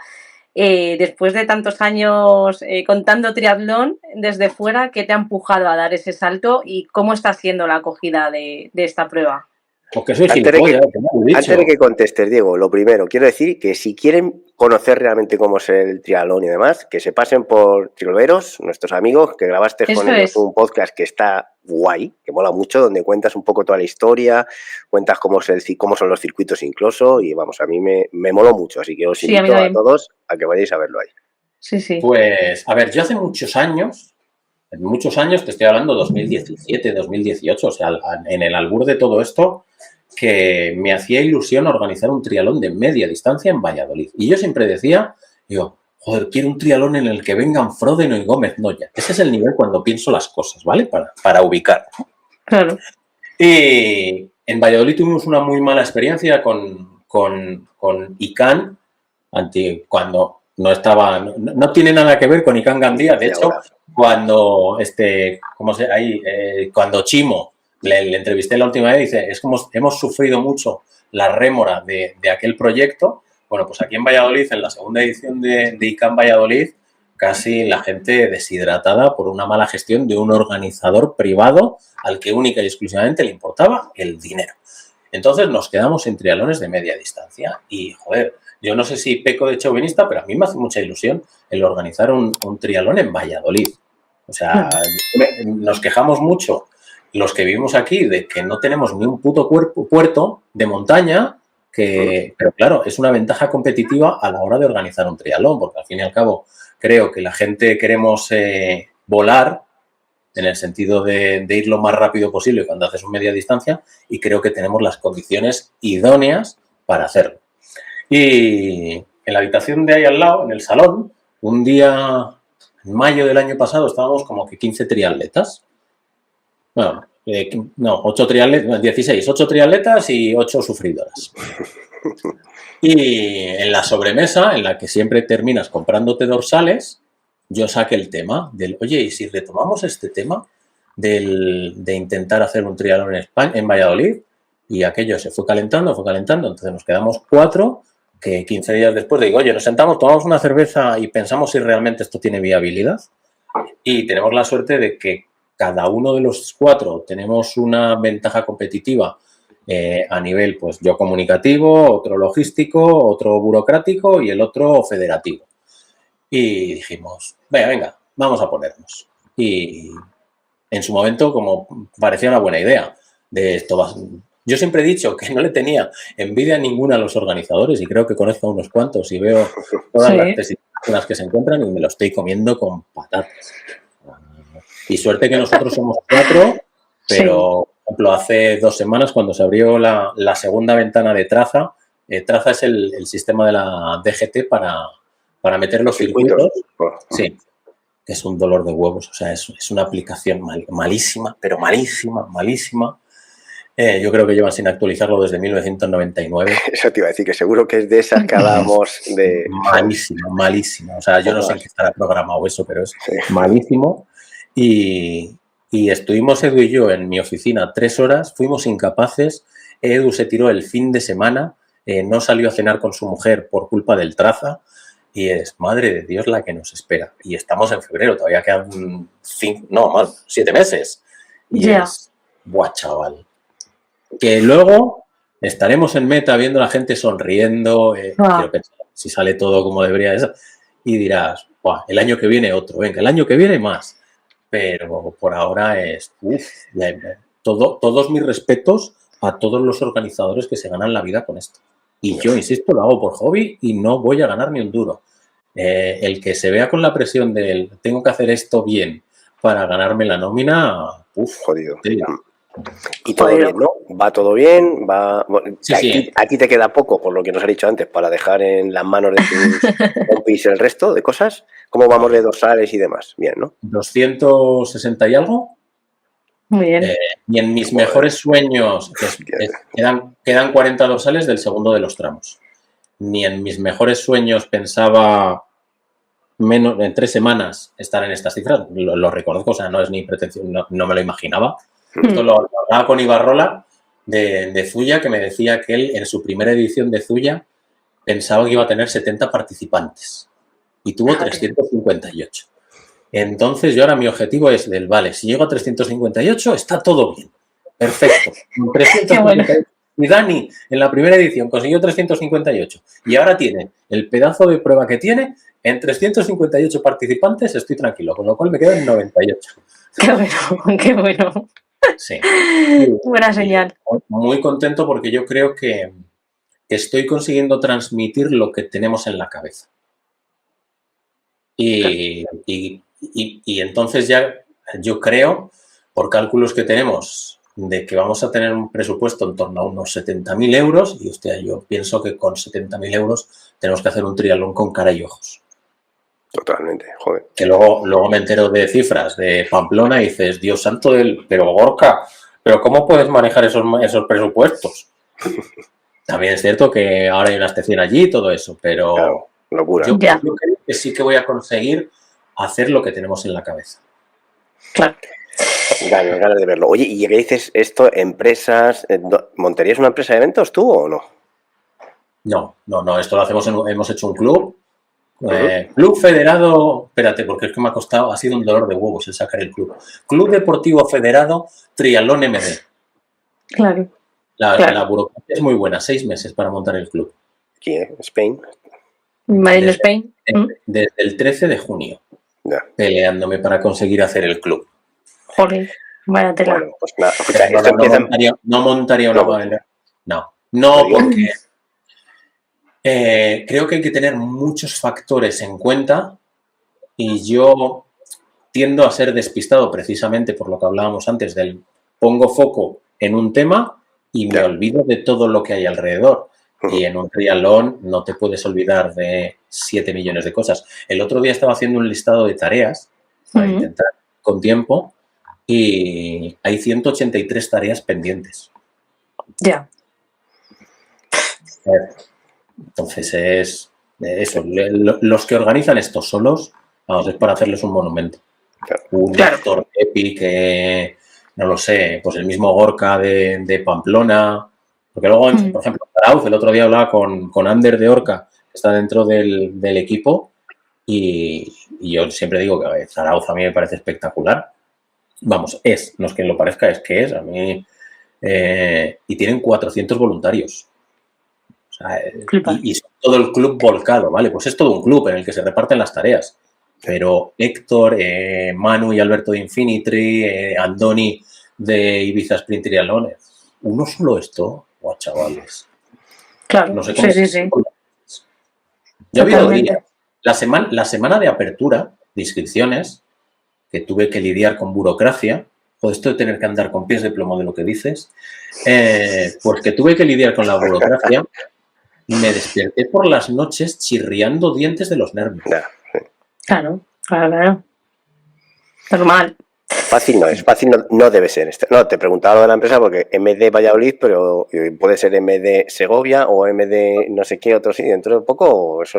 después de tantos años contando triatlón desde fuera, ¿qué te ha empujado a dar ese salto y cómo está siendo la acogida de esta prueba? Porque soy gilipollas, que me lo he Antes de que contestes, Diego, lo primero, quiero decir que si quieren conocer realmente cómo es el triatlón y demás, que se pasen por Triolveros, nuestros amigos, que grabaste con ellos un podcast que está guay, que mola mucho, donde cuentas un poco toda la historia, cuentas cómo son los circuitos incluso, y vamos, a mí me moló mucho, así que os invito a todos a que vayáis a verlo ahí. Sí, sí. Pues, a ver, yo hace muchos años, te estoy hablando 2017, 2018, o sea, en el albur de todo esto, que me hacía ilusión organizar un triatlón de media distancia en Valladolid. Y yo siempre decía, digo, joder, quiero un triatlón en el que vengan Frodeno y Gómez Noya. Ese es el nivel cuando pienso las cosas, ¿vale? Para ubicar. Claro. Y en Valladolid tuvimos una muy mala experiencia con ICANN, cuando no estaba, no tiene nada que ver con ICANN Gandía. De hecho, cuando cuando Chimo le entrevisté la última vez, dice, es como hemos sufrido mucho la rémora de aquel proyecto. Bueno, pues aquí en Valladolid, en la segunda edición de ICANN Valladolid, casi la gente deshidratada por una mala gestión de un organizador privado al que única y exclusivamente le importaba el dinero. Entonces nos quedamos en triatlones de media distancia y, joder, yo no sé si peco de chauvinista, pero a mí me hace mucha ilusión el organizar un triatlón en Valladolid. O sea, nos quejamos mucho los que vivimos aquí de que no tenemos ni un puto puerto de montaña, pero claro, es una ventaja competitiva a la hora de organizar un triatlón, porque al fin y al cabo creo que la gente queremos volar en el sentido de ir lo más rápido posible cuando haces un media distancia, y creo que tenemos las condiciones idóneas para hacerlo. Y en la habitación de ahí al lado, en el salón, un día en mayo del año pasado estábamos como que 15 triatletas. Bueno, 8 triatletas, 16, 8 triatletas y 8 sufridoras. Y en la sobremesa, en la que siempre terminas comprándote dorsales, yo saqué el tema del, oye, ¿y si retomamos este tema de intentar hacer un triatlón en España, en Valladolid? Y aquello se fue calentando, entonces nos quedamos 4, que 15 días después digo, oye, nos sentamos, tomamos una cerveza y pensamos si realmente esto tiene viabilidad. Y tenemos la suerte de que cada uno de los 4 tenemos una ventaja competitiva a nivel, pues yo comunicativo, otro logístico, otro burocrático y el otro federativo. Y dijimos, venga, vamos a ponernos. Y en su momento, como parecía una buena idea, de esto yo siempre he dicho que no le tenía envidia ninguna a los organizadores y creo que conozco a unos cuantos y veo todas las tesis en las que se encuentran y me lo estoy comiendo con patatas. Y suerte que nosotros somos 4, pero, por ejemplo, hace 2 semanas cuando se abrió la segunda ventana de Traza, Traza es el sistema de la DGT para meter los circuitos. Sí, es un dolor de huevos, o sea, es una aplicación malísima, pero malísima. Yo creo que llevan sin actualizarlo desde 1999. Eso te iba a decir, que seguro que es de esas que hablábamos de... Malísima. O sea, yo no sé en qué estará programado eso, pero es malísimo. Y estuvimos Edu y yo en mi oficina 3 horas, fuimos incapaces. Edu se tiró el fin de semana, no salió a cenar con su mujer por culpa del Traza. Y es, madre de Dios, la que nos espera. Y estamos en febrero, todavía quedan 7 meses. Y es, buah, chaval. Que luego estaremos en meta viendo a la gente sonriendo, quiero pensar, si sale todo como debería ser, y dirás, buah, el año que viene otro, venga, el año que viene más. Pero por ahora es, todos mis respetos a todos los organizadores que se ganan la vida con esto. Y yo, insisto, lo hago por hobby y no voy a ganar ni un duro. El que se vea con la presión de tengo que hacer esto bien para ganarme la nómina, jodido. Y todo bien, ¿no? Va todo bien, Sí. Aquí te queda poco, por lo que nos has dicho antes, para dejar en las manos de tus compis el resto de cosas. ¿Cómo vamos de dorsales y demás? Bien, ¿no? 260 y algo. Muy bien. Y en mis mejores sueños quedan 40 dorsales del segundo de los tramos. Ni en mis mejores sueños pensaba en 3 semanas estar en estas cifras. Lo reconozco, o sea, no es ni pretensión, no me lo imaginaba. Esto lo hablaba con Ibarrola de Zuya, que me decía que él en su primera edición de Zuya pensaba que iba a tener 70 participantes. y tuvo 358. Entonces yo ahora mi objetivo es vale, si llego a 358 está todo bien. Perfecto. 358. Y Dani en la primera edición consiguió 358 y ahora tiene el pedazo de prueba que tiene. En 358 participantes estoy tranquilo, con lo cual me quedo en 98. Qué bueno, qué bueno. Sí. Buena señal. Muy contento porque yo creo que estoy consiguiendo transmitir lo que tenemos en la cabeza. Y entonces ya yo creo, por cálculos que tenemos, de que vamos a tener un presupuesto en torno a unos 70.000 euros y hostia, yo pienso que con 70.000 euros tenemos que hacer un triatlón con cara y ojos. Totalmente, joder. Que luego me entero de cifras de Pamplona y dices, Dios santo, pero Gorka, ¿pero cómo puedes manejar esos presupuestos? También es cierto que ahora hay una estación allí y todo eso, pero claro, locura. Yo creo que sí que voy a conseguir hacer lo que tenemos en la cabeza. Claro. Ganas de verlo. Oye, ¿y qué dices esto? ¿Empresas? ¿Montarías una empresa de eventos tú o no? No, esto lo hacemos, hemos hecho un club. Club Federado, espérate, porque es que me ha sido un dolor de huevos el sacar el club. Club Deportivo Federado Triatlón MD. Claro. La burocracia es muy buena, 6 meses para montar el club. Aquí, en Spain. Marine Spain. Desde el 13 de junio, peleándome para conseguir hacer el club. Joder, vaya tela. Bueno, pues nada, escucha, no montaría una paella. No, porque creo que hay que tener muchos factores en cuenta y yo tiendo a ser despistado precisamente por lo que hablábamos antes del pongo foco en un tema y me olvido de todo lo que hay alrededor. Y en un triatlón no te puedes olvidar de 7 millones de cosas. El otro día estaba haciendo un listado de tareas para intentar con tiempo y hay 183 tareas pendientes. Ya. Entonces es eso. Los que organizan esto solos, vamos, es para hacerles un monumento. Un actor Epic, no lo sé, pues el mismo Gorka de Pamplona. Porque luego, por ejemplo, Zarauz, el otro día hablaba con Ander de Orca, que está dentro del equipo, y yo siempre digo que Zarauz a mí me parece espectacular. Vamos, no es que lo parezca, es que es, a mí. Y tienen 400 voluntarios. O sea, y todo el club volcado, ¿vale? Pues es todo un club en el que se reparten las tareas. Pero Héctor, Manu y Alberto de Infinity, Andoni de Ibiza Sprint Triathlon, uno solo esto. Chavales. Claro, no sé cómo sí. Yo he habido días. La semana de apertura de inscripciones, que tuve que lidiar con burocracia, o esto de tener que andar con pies de plomo de lo que dices, pues que tuve que lidiar con la burocracia y me desperté por las noches chirriando dientes de los nervios. Claro. Normal. Fácil no es, fácil no debe ser. No, te preguntaba lo de la empresa porque MD Valladolid, pero puede ser MD Segovia o MD no sé qué otro sitio. Dentro de poco eso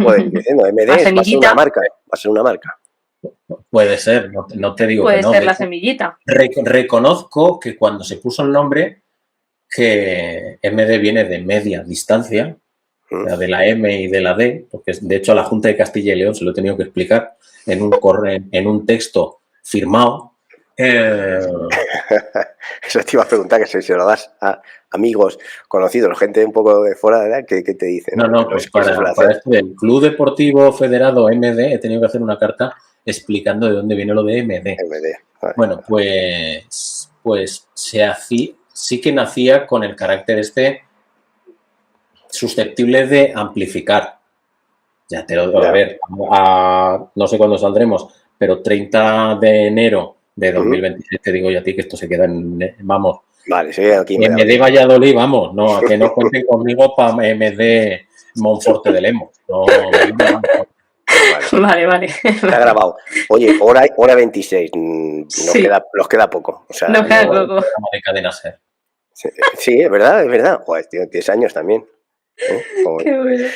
puede ir diciendo. MD va a ser una marca. Va a ser una marca. Puede ser, no te digo que no. Puede ser la semillita. Reconozco que cuando se puso el nombre, que MD viene de media distancia, de la M y de la D, porque de hecho a la Junta de Castilla y León se lo he tenido que explicar en un texto firmado. Eso te iba a preguntar, que si lo das a amigos, conocidos, gente un poco de fuera de edad, ¿qué te dicen? No, pues para esto del Club Deportivo Federado MD he tenido que hacer una carta explicando de dónde viene lo de MD. Vale. Bueno, pues sí que nacía con el carácter susceptible de amplificar. Ya te lo digo, a ver, no sé cuándo saldremos, pero 30 de enero de 2026 te digo yo a ti que esto se queda vamos. Vale, sí, aquí MD Valladolid, vamos, no, que no cuenten conmigo para MD Monforte de Lemos. No. Vale. Está grabado. Oye, hora 26. Nos queda poco. O sea, nos queda poco. De Cadena Ser. Sí, es verdad. Joder, tío, 10 años también. Qué bueno.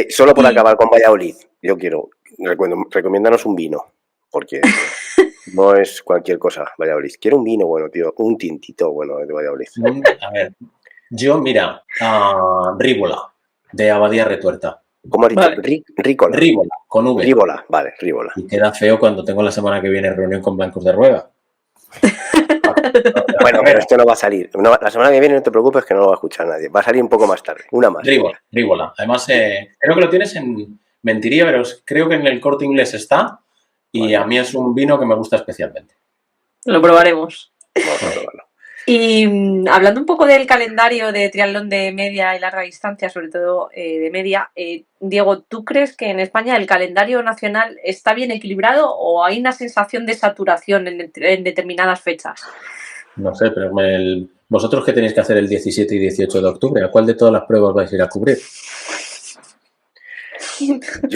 Solo por acabar con Valladolid, yo recomiéndanos un vino, porque no es cualquier cosa Valladolid. Quiero un vino bueno, tío, un tintito bueno de Valladolid. A ver, yo, mira, Ríbola, de Abadía Retuerta. ¿Cómo has dicho? Vale. Rícola. Rívola, con V. Rívola, vale, Rívola. Y queda feo cuando tengo la semana que viene reunión con blancos de rueda. Bueno, pero esto no va a salir. No, la semana que viene no te preocupes que no lo va a escuchar nadie. Va a salir un poco más tarde. Una más. Rívola, Rívola. Además, creo que lo tienes en... Mentiría, pero creo que en el Corte Inglés está. Y Vale. a mí es un vino que me gusta especialmente. Lo probaremos. Vamos a probarlo. Y hablando un poco del calendario de triatlón de media y larga distancia, sobre todo de media, Diego, ¿tú crees que en España el calendario nacional está bien equilibrado o hay una sensación de saturación en determinadas fechas? No sé, pero vosotros qué tenéis que hacer el 17 y 18 de octubre, ¿a cuál de todas las pruebas vais a ir a cubrir?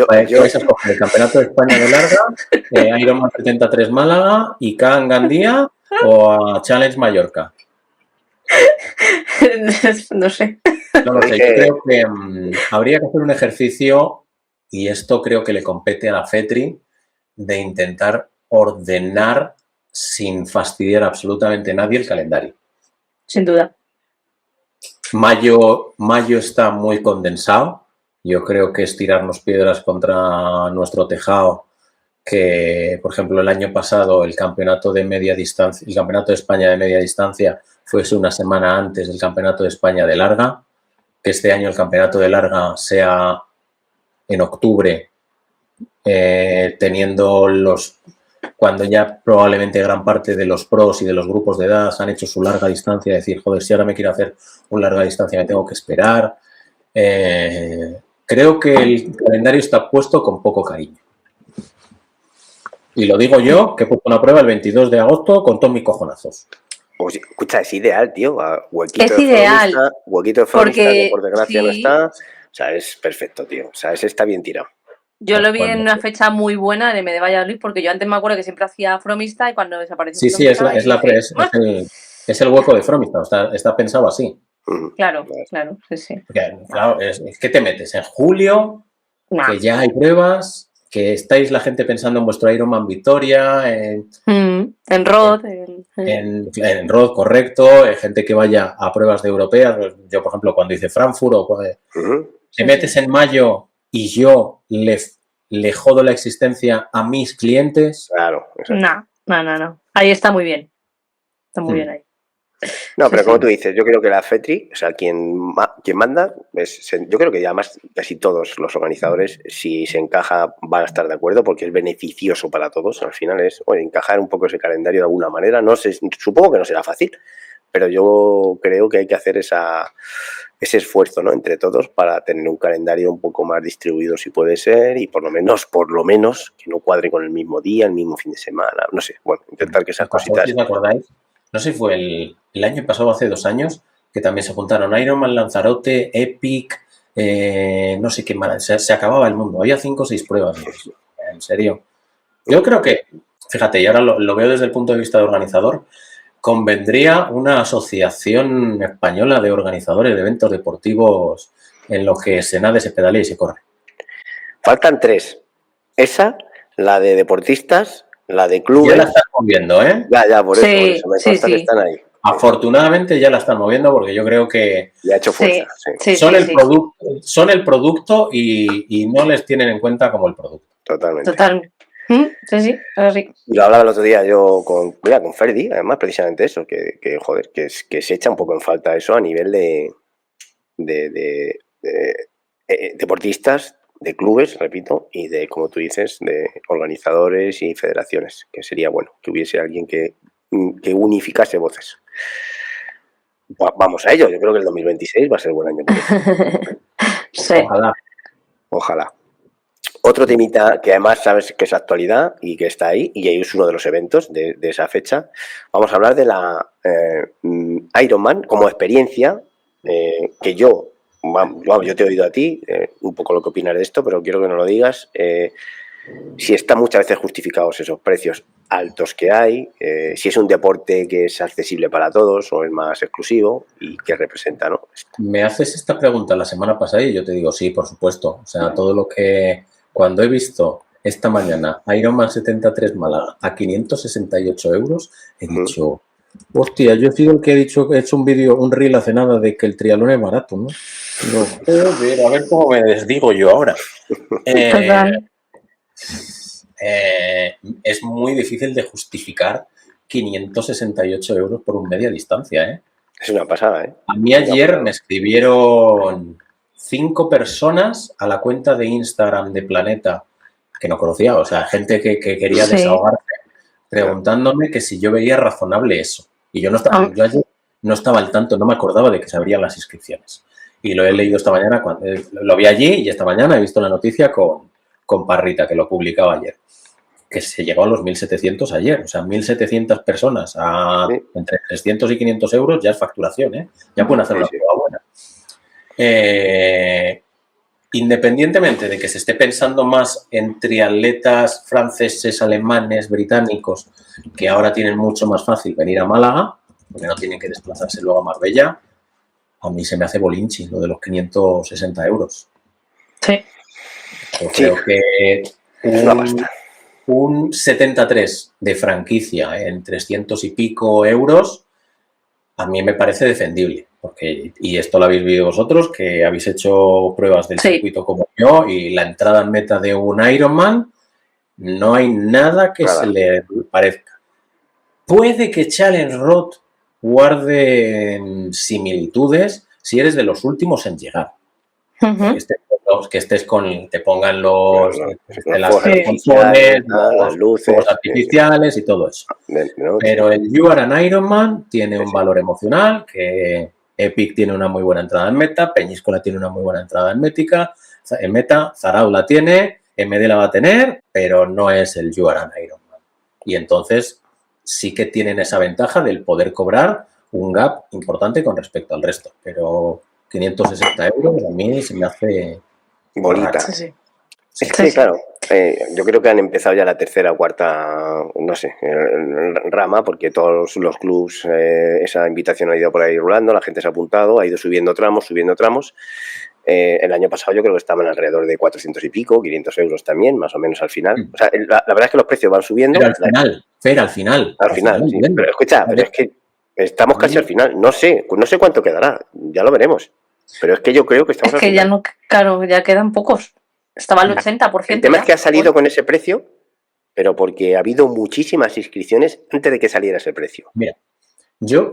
Vais a escoger el Campeonato de España de larga, Ironman 73 Málaga, ICANN Gandía o a Challenge Mallorca. No sé. No lo sé, yo creo que habría que hacer un ejercicio, y esto creo que le compete a la FETRI, de intentar ordenar sin fastidiar a absolutamente nadie el calendario. Sin duda. Mayo está muy condensado. Yo creo que es tirarnos piedras contra nuestro tejado, que, por ejemplo, el año pasado el campeonato de media distancia, el campeonato de España de media distancia fuese una semana antes del campeonato de España de larga, que este año el campeonato de larga sea en octubre, teniendo cuando ya probablemente gran parte de los pros y de los grupos de edad han hecho su larga distancia, decir, joder, si ahora me quiero hacer una larga distancia me tengo que esperar. Creo que el calendario está puesto con poco cariño. Y lo digo yo, que he puesto una prueba el 22 de agosto con todos mis cojonazos. Pues, escucha, es ideal, tío. Huequito es de ideal. Huequito de fronista, que por desgracia no está. O sea, es perfecto, tío. O sea, ese está bien tirado. Yo lo vi en una fecha muy buena de Valladolid, porque yo antes me acuerdo que siempre hacía Fromista y cuando desapareció Fromista... es el hueco de Fromista, está pensado así. Claro, sí. Porque, claro, es que te metes en julio, que ya hay pruebas, que estáis la gente pensando en vuestro Ironman Victoria, en Rod. En Rod, correcto, gente que vaya a pruebas de europeas. Yo, por ejemplo, cuando hice Frankfurt, te metes en mayo y yo le jodo la existencia a mis clientes. Claro. No. Ahí está muy bien. Está muy bien ahí. No, pero como tú dices, yo creo que la FETRI, o sea, quien manda, yo creo que además casi todos los organizadores, si se encaja, van a estar de acuerdo porque es beneficioso para todos. Al final es encajar un poco ese calendario de alguna manera. No sé, supongo que no será fácil, pero yo creo que hay que hacer ese esfuerzo, ¿no?, entre todos para tener un calendario un poco más distribuido si puede ser y por lo menos que no cuadre con el mismo día, el mismo fin de semana, no sé, intentar que esas cositas... ¿Os acordáis? No sé si fue el año pasado, hace 2 años, que también se juntaron Ironman, Lanzarote, Epic, no sé qué más, se acababa el mundo, había 5 o 6 pruebas, en serio. Yo creo que, fíjate, y ahora lo veo desde el punto de vista de organizador, convendría una asociación española de organizadores de eventos deportivos en lo que se nade, se pedalea y se corre. Faltan 3. Esa, la de deportistas, la de clubes. Ya la están moviendo, ¿eh? Ya, por eso me consta que están ahí. Afortunadamente ya la están moviendo porque yo creo que ya ha hecho fuerza. Son el producto y no les tienen en cuenta como el producto. Totalmente. Sí, ahora sí. Lo hablaba el otro día yo con Ferdi, además, precisamente eso, que se echa un poco en falta eso a nivel de deportistas, de clubes, repito, y de, como tú dices, de organizadores y federaciones, que sería bueno que hubiese alguien que unificase voces. Vamos a ello, yo creo que el 2026 va a ser buen año. Sí. Ojalá. Otro temita que además sabes que es actualidad y que está ahí, y es uno de los eventos de esa fecha. Vamos a hablar de la Ironman como experiencia, que yo te he oído a ti, un poco lo que opinas de esto, pero quiero que nos lo digas. Si está muchas veces justificados esos precios altos que hay, si es un deporte que es accesible para todos o es más exclusivo y qué representa, ¿no? Me haces esta pregunta la semana pasada y yo te digo sí, por supuesto. O sea, todo lo que... Cuando he visto esta mañana Ironman 73 Málaga a 568 euros, he dicho, Hostia, yo he sido el que he hecho un vídeo, un reel hace nada de que el triatlón es barato, ¿no? Joder, a ver cómo me desdigo yo ahora. Es muy difícil de justificar 568 euros por un media distancia, ¿eh? Es una pasada, ¿eh? A mí ayer me escribieron 5 personas a la cuenta de Instagram de Planeta que no conocía, o sea, gente que quería desahogarse, preguntándome que si yo veía razonable eso. Y yo yo ayer no estaba al tanto, no me acordaba de que se abrían las inscripciones. Y lo he leído esta mañana, lo vi allí y esta mañana he visto la noticia con Parrita, que lo publicaba ayer, que se llegó a los 1.700 ayer. O sea, 1.700 personas a entre 300 y 500 euros ya es facturación, ¿eh? Ya pueden hacer una prueba buena. Independientemente de que se esté pensando más en triatletas franceses, alemanes, británicos, que ahora tienen mucho más fácil venir a Málaga, porque no tienen que desplazarse luego a Marbella, a mí se me hace bolinchi lo de los 560 euros. Sí. Yo creo que un 73 de franquicia en 300 y pico euros a mí me parece defendible, porque, y esto lo habéis vivido vosotros, que habéis hecho pruebas del circuito como yo, y la entrada en meta de un Ironman, no hay nada que se le parezca. Puede que Challenge Road guarde similitudes si eres de los últimos en llegar. Que estés con, te pongan las luces artificiales y todo eso. Pero el You Are an Ironman tiene un valor emocional, que Epic tiene una muy buena entrada en meta, Peñíscola tiene una muy buena entrada en meta, Zarau la tiene, MD la va a tener, pero no es el You Are an Ironman. Y entonces sí que tienen esa ventaja del poder cobrar un gap importante con respecto al resto, pero 560 euros a mí se me hace bonita. Sí. Es que, claro, yo creo que han empezado ya la tercera o cuarta, no sé, rama, porque todos los clubs, esa invitación ha ido por ahí rulando, la gente se ha apuntado, ha ido subiendo tramos. El año pasado yo creo que estaban alrededor de 400 y pico, 500 euros también, más o menos al final. O sea, la verdad es que los precios van subiendo. Pero al final. Al final, sí. Pero escucha, pero es que estamos casi al final. No sé cuánto quedará, ya lo veremos. Pero es que yo creo que estamos al final. Ya no, claro, ya quedan pocos. Estaba al 80%. El tema es que ha salido con ese precio, pero porque ha habido muchísimas inscripciones antes de que saliera ese precio. Mira, yo,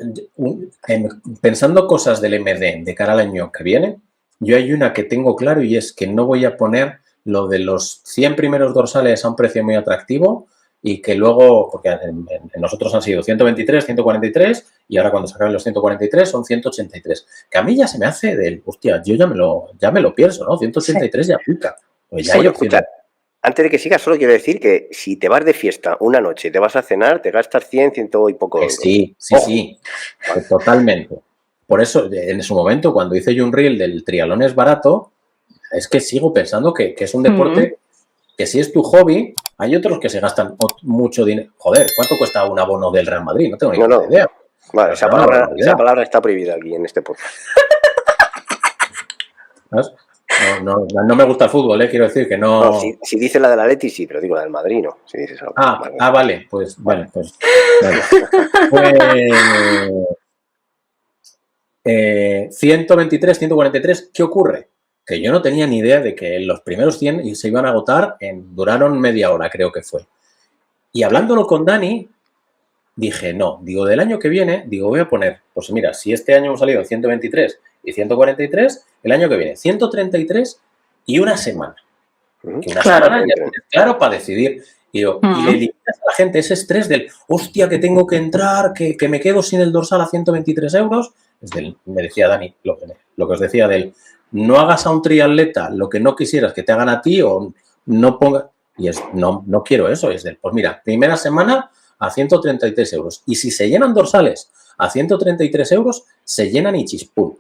pensando cosas del MD de cara al año que viene, yo hay una que tengo claro y es que no voy a poner lo de los 100 primeros dorsales a un precio muy atractivo y que luego, porque en nosotros han sido 123, 143 y ahora cuando sacan los 143 son 183. Que a mí ya se me hace del, hostia, yo ya me lo pienso, ¿no? 183 ya pica. Pues ya hay opción. Antes de que sigas, solo quiero decir que si te vas de fiesta una noche, te vas a cenar, te gastas 100 y poco. Sí, totalmente. Por eso, en su momento, cuando hice yo un reel del triatlón es barato, es que sigo pensando que es un deporte que si es tu hobby, hay otros que se gastan mucho dinero. Joder, ¿cuánto cuesta un abono del Real Madrid? No tengo ni idea. Vale, esa palabra está prohibida aquí en este podcast. ¿Sabes? No me gusta el fútbol, quiero decir que no... No, si dice la del Atleti, sí, pero digo la del Madrid, no. Si dices algo, vale, pues... Vale. 123, 143, ¿qué ocurre? Que yo no tenía ni idea de que los primeros 100 se iban a agotar, duraron media hora, creo que fue. Y hablándolo con Dani, dije, del año que viene, voy a poner, pues mira, si este año hemos salido 123 y 143, el año que viene 133 y una semana. Que una semana ya tienes claro para decidir. Y le eliminas a la gente ese estrés del, hostia, que tengo que entrar, que me quedo sin el dorsal a 123 euros. Me decía Dani, lo que os decía del, no hagas a un triatleta lo que no quisieras que te hagan a ti o no pongas... Y no quiero eso. Es del, pues mira, primera semana a 133 euros. Y si se llenan dorsales a 133 euros, se llenan y chispún.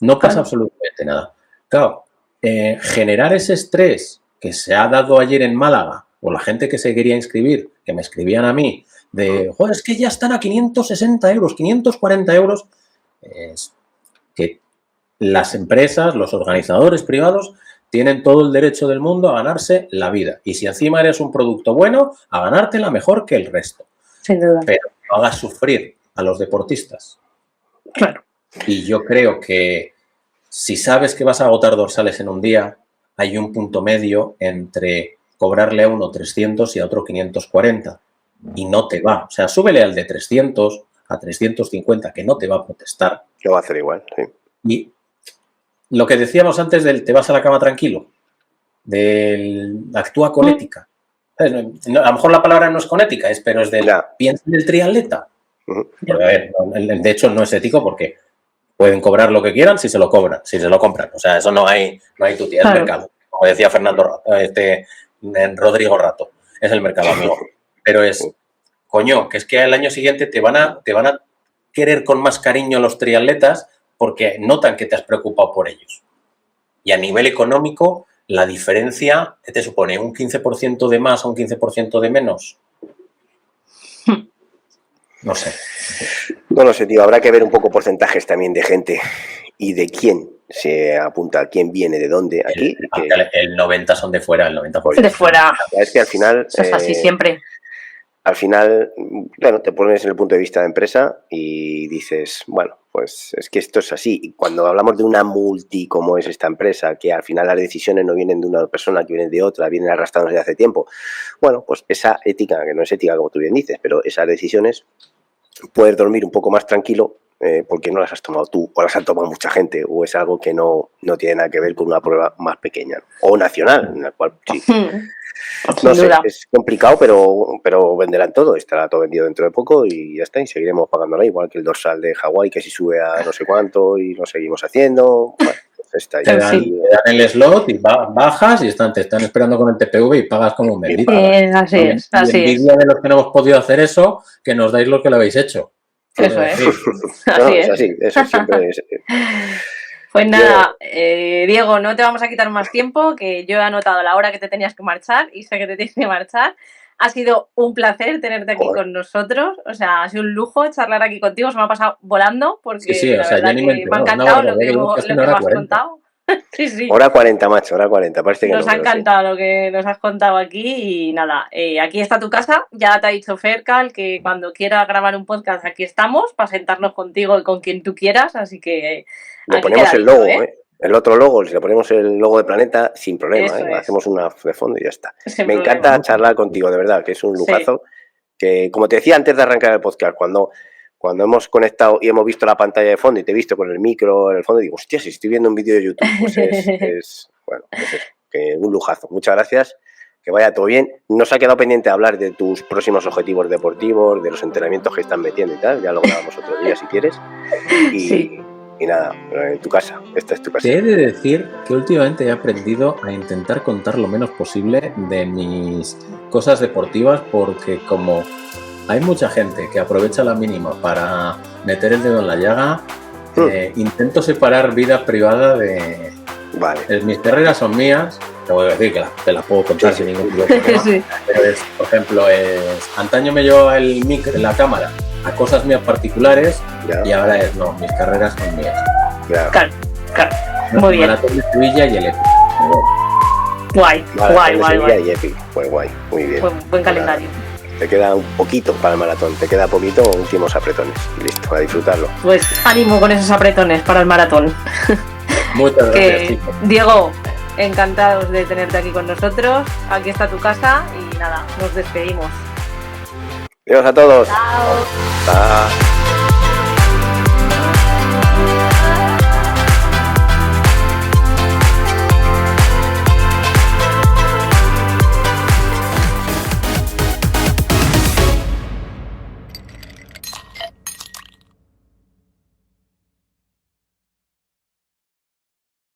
No pasa absolutamente nada. Claro, generar ese estrés que se ha dado ayer en Málaga, o la gente que se quería inscribir, que me escribían a mí, de, joder, es que ya están a 560 euros, 540 euros, es que las empresas, los organizadores privados, tienen todo el derecho del mundo a ganarse la vida. Y si encima eres un producto bueno, a ganártela mejor que el resto. Sin duda. Pero no hagas sufrir a los deportistas. Claro. Y yo creo que si sabes que vas a agotar dorsales en un día, hay un punto medio entre cobrarle a uno 300 y a otro 540. Y no te va. O sea, súbele al de 300 a 350, que no te va a protestar. Lo va a hacer igual, sí. Y lo que decíamos antes del te vas a la cama tranquilo, del actúa con ética. A lo mejor la palabra no es con ética, pero es del piensa en el triatleta. Porque, a ver, de hecho no es ético porque pueden cobrar lo que quieran si se lo cobran, si se lo compran. O sea, eso no hay tu tía, es mercado. Como decía Rodrigo Rato, es el mercado, amigo. Pero es, coño, que es que al año siguiente te van a querer con más cariño los triatletas porque notan que te has preocupado por ellos. Y a nivel económico, la diferencia, ¿qué te supone? ¿Un 15% de más o un 15% de menos? No sé. No lo sé, tío. Habrá que ver un poco porcentajes también de gente y de quién se apunta, quién viene, de dónde. Aquí. El 90 son de fuera, el 90%. De fuera. Es que al final... Eso es así siempre. Al final, claro, te pones en el punto de vista de empresa y dices, bueno, pues es que esto es así. Y cuando hablamos de una multi como es esta empresa, que al final las decisiones no vienen de una persona, que vienen de otra, vienen arrastrándose de hace tiempo, bueno, pues esa ética, que no es ética como tú bien dices, pero esas decisiones puedes dormir un poco más tranquilo porque no las has tomado tú o las ha tomado mucha gente o es algo que no tiene nada que ver con una prueba más pequeña, ¿no? O nacional, en la cual sí. No sé, es complicado, pero venderán todo, estará todo vendido dentro de poco y ya está, y seguiremos pagándola, igual que el dorsal de Hawái, que si sube a no sé cuánto y lo seguimos haciendo. Bueno, pues está ahí. Te dan el slot y bajas y te están esperando con el TPV y pagas como un bendito. Así es. Envidia de los que no hemos podido hacer eso, que nos dais lo que lo habéis hecho. Eso es. Es así, eso siempre es. Pues nada, Diego, no te vamos a quitar más tiempo, que yo he anotado la hora que te tenías que marchar y sé que te tienes que marchar. Ha sido un placer tenerte aquí con nosotros, o sea, ha sido un lujo charlar aquí contigo, se me ha pasado volando porque la verdad que me ha encantado lo que me has contado. Sí. Hora 40, macho, hora 40. Parece que nos ha encantado lo que nos has contado aquí y nada, aquí está tu casa, ya te ha dicho Fercal que cuando quieras grabar un podcast aquí estamos para sentarnos contigo y con quien tú quieras, así que... Le ponemos el logo, el otro logo, le ponemos el logo de Planeta sin problema, hacemos una de fondo y ya está. Me encanta charlar contigo, de verdad, que es un lujazo, que como te decía antes de arrancar el podcast, cuando hemos conectado y hemos visto la pantalla de fondo y te he visto con el micro en el fondo, digo, hostia, si estoy viendo un vídeo de YouTube, pues es bueno, pues eso, que un lujazo. Muchas gracias, que vaya todo bien. Nos ha quedado pendiente hablar de tus próximos objetivos deportivos, de los entrenamientos que están metiendo y tal, ya lo grabamos otro día si quieres. Y nada, en tu casa, esta es tu casa. Te he de decir que últimamente he aprendido a intentar contar lo menos posible de mis cosas deportivas porque como hay mucha gente que aprovecha la mínima para meter el dedo en la llaga, intento separar vida privada de... Vale. Mis carreras son mías, te voy a decir que te las puedo contar sin ningún problema. Pero por ejemplo, antaño me llevaba el micro en la cámara a cosas mías particulares y ahora no, mis carreras son mías. Claro. Muy bien. Maratón de Sevilla y el EPI. Guay. Y EPI, pues guay, muy bien. Buen calendario. Te queda un poquito para el maratón, te queda poquito, últimos apretones. Listo, a disfrutarlo. Pues ánimo con esos apretones para el maratón. Muchas gracias, chicos. Diego, encantados de tenerte aquí con nosotros. Aquí está tu casa y nada, nos despedimos. Adiós a todos. Chao. Chao.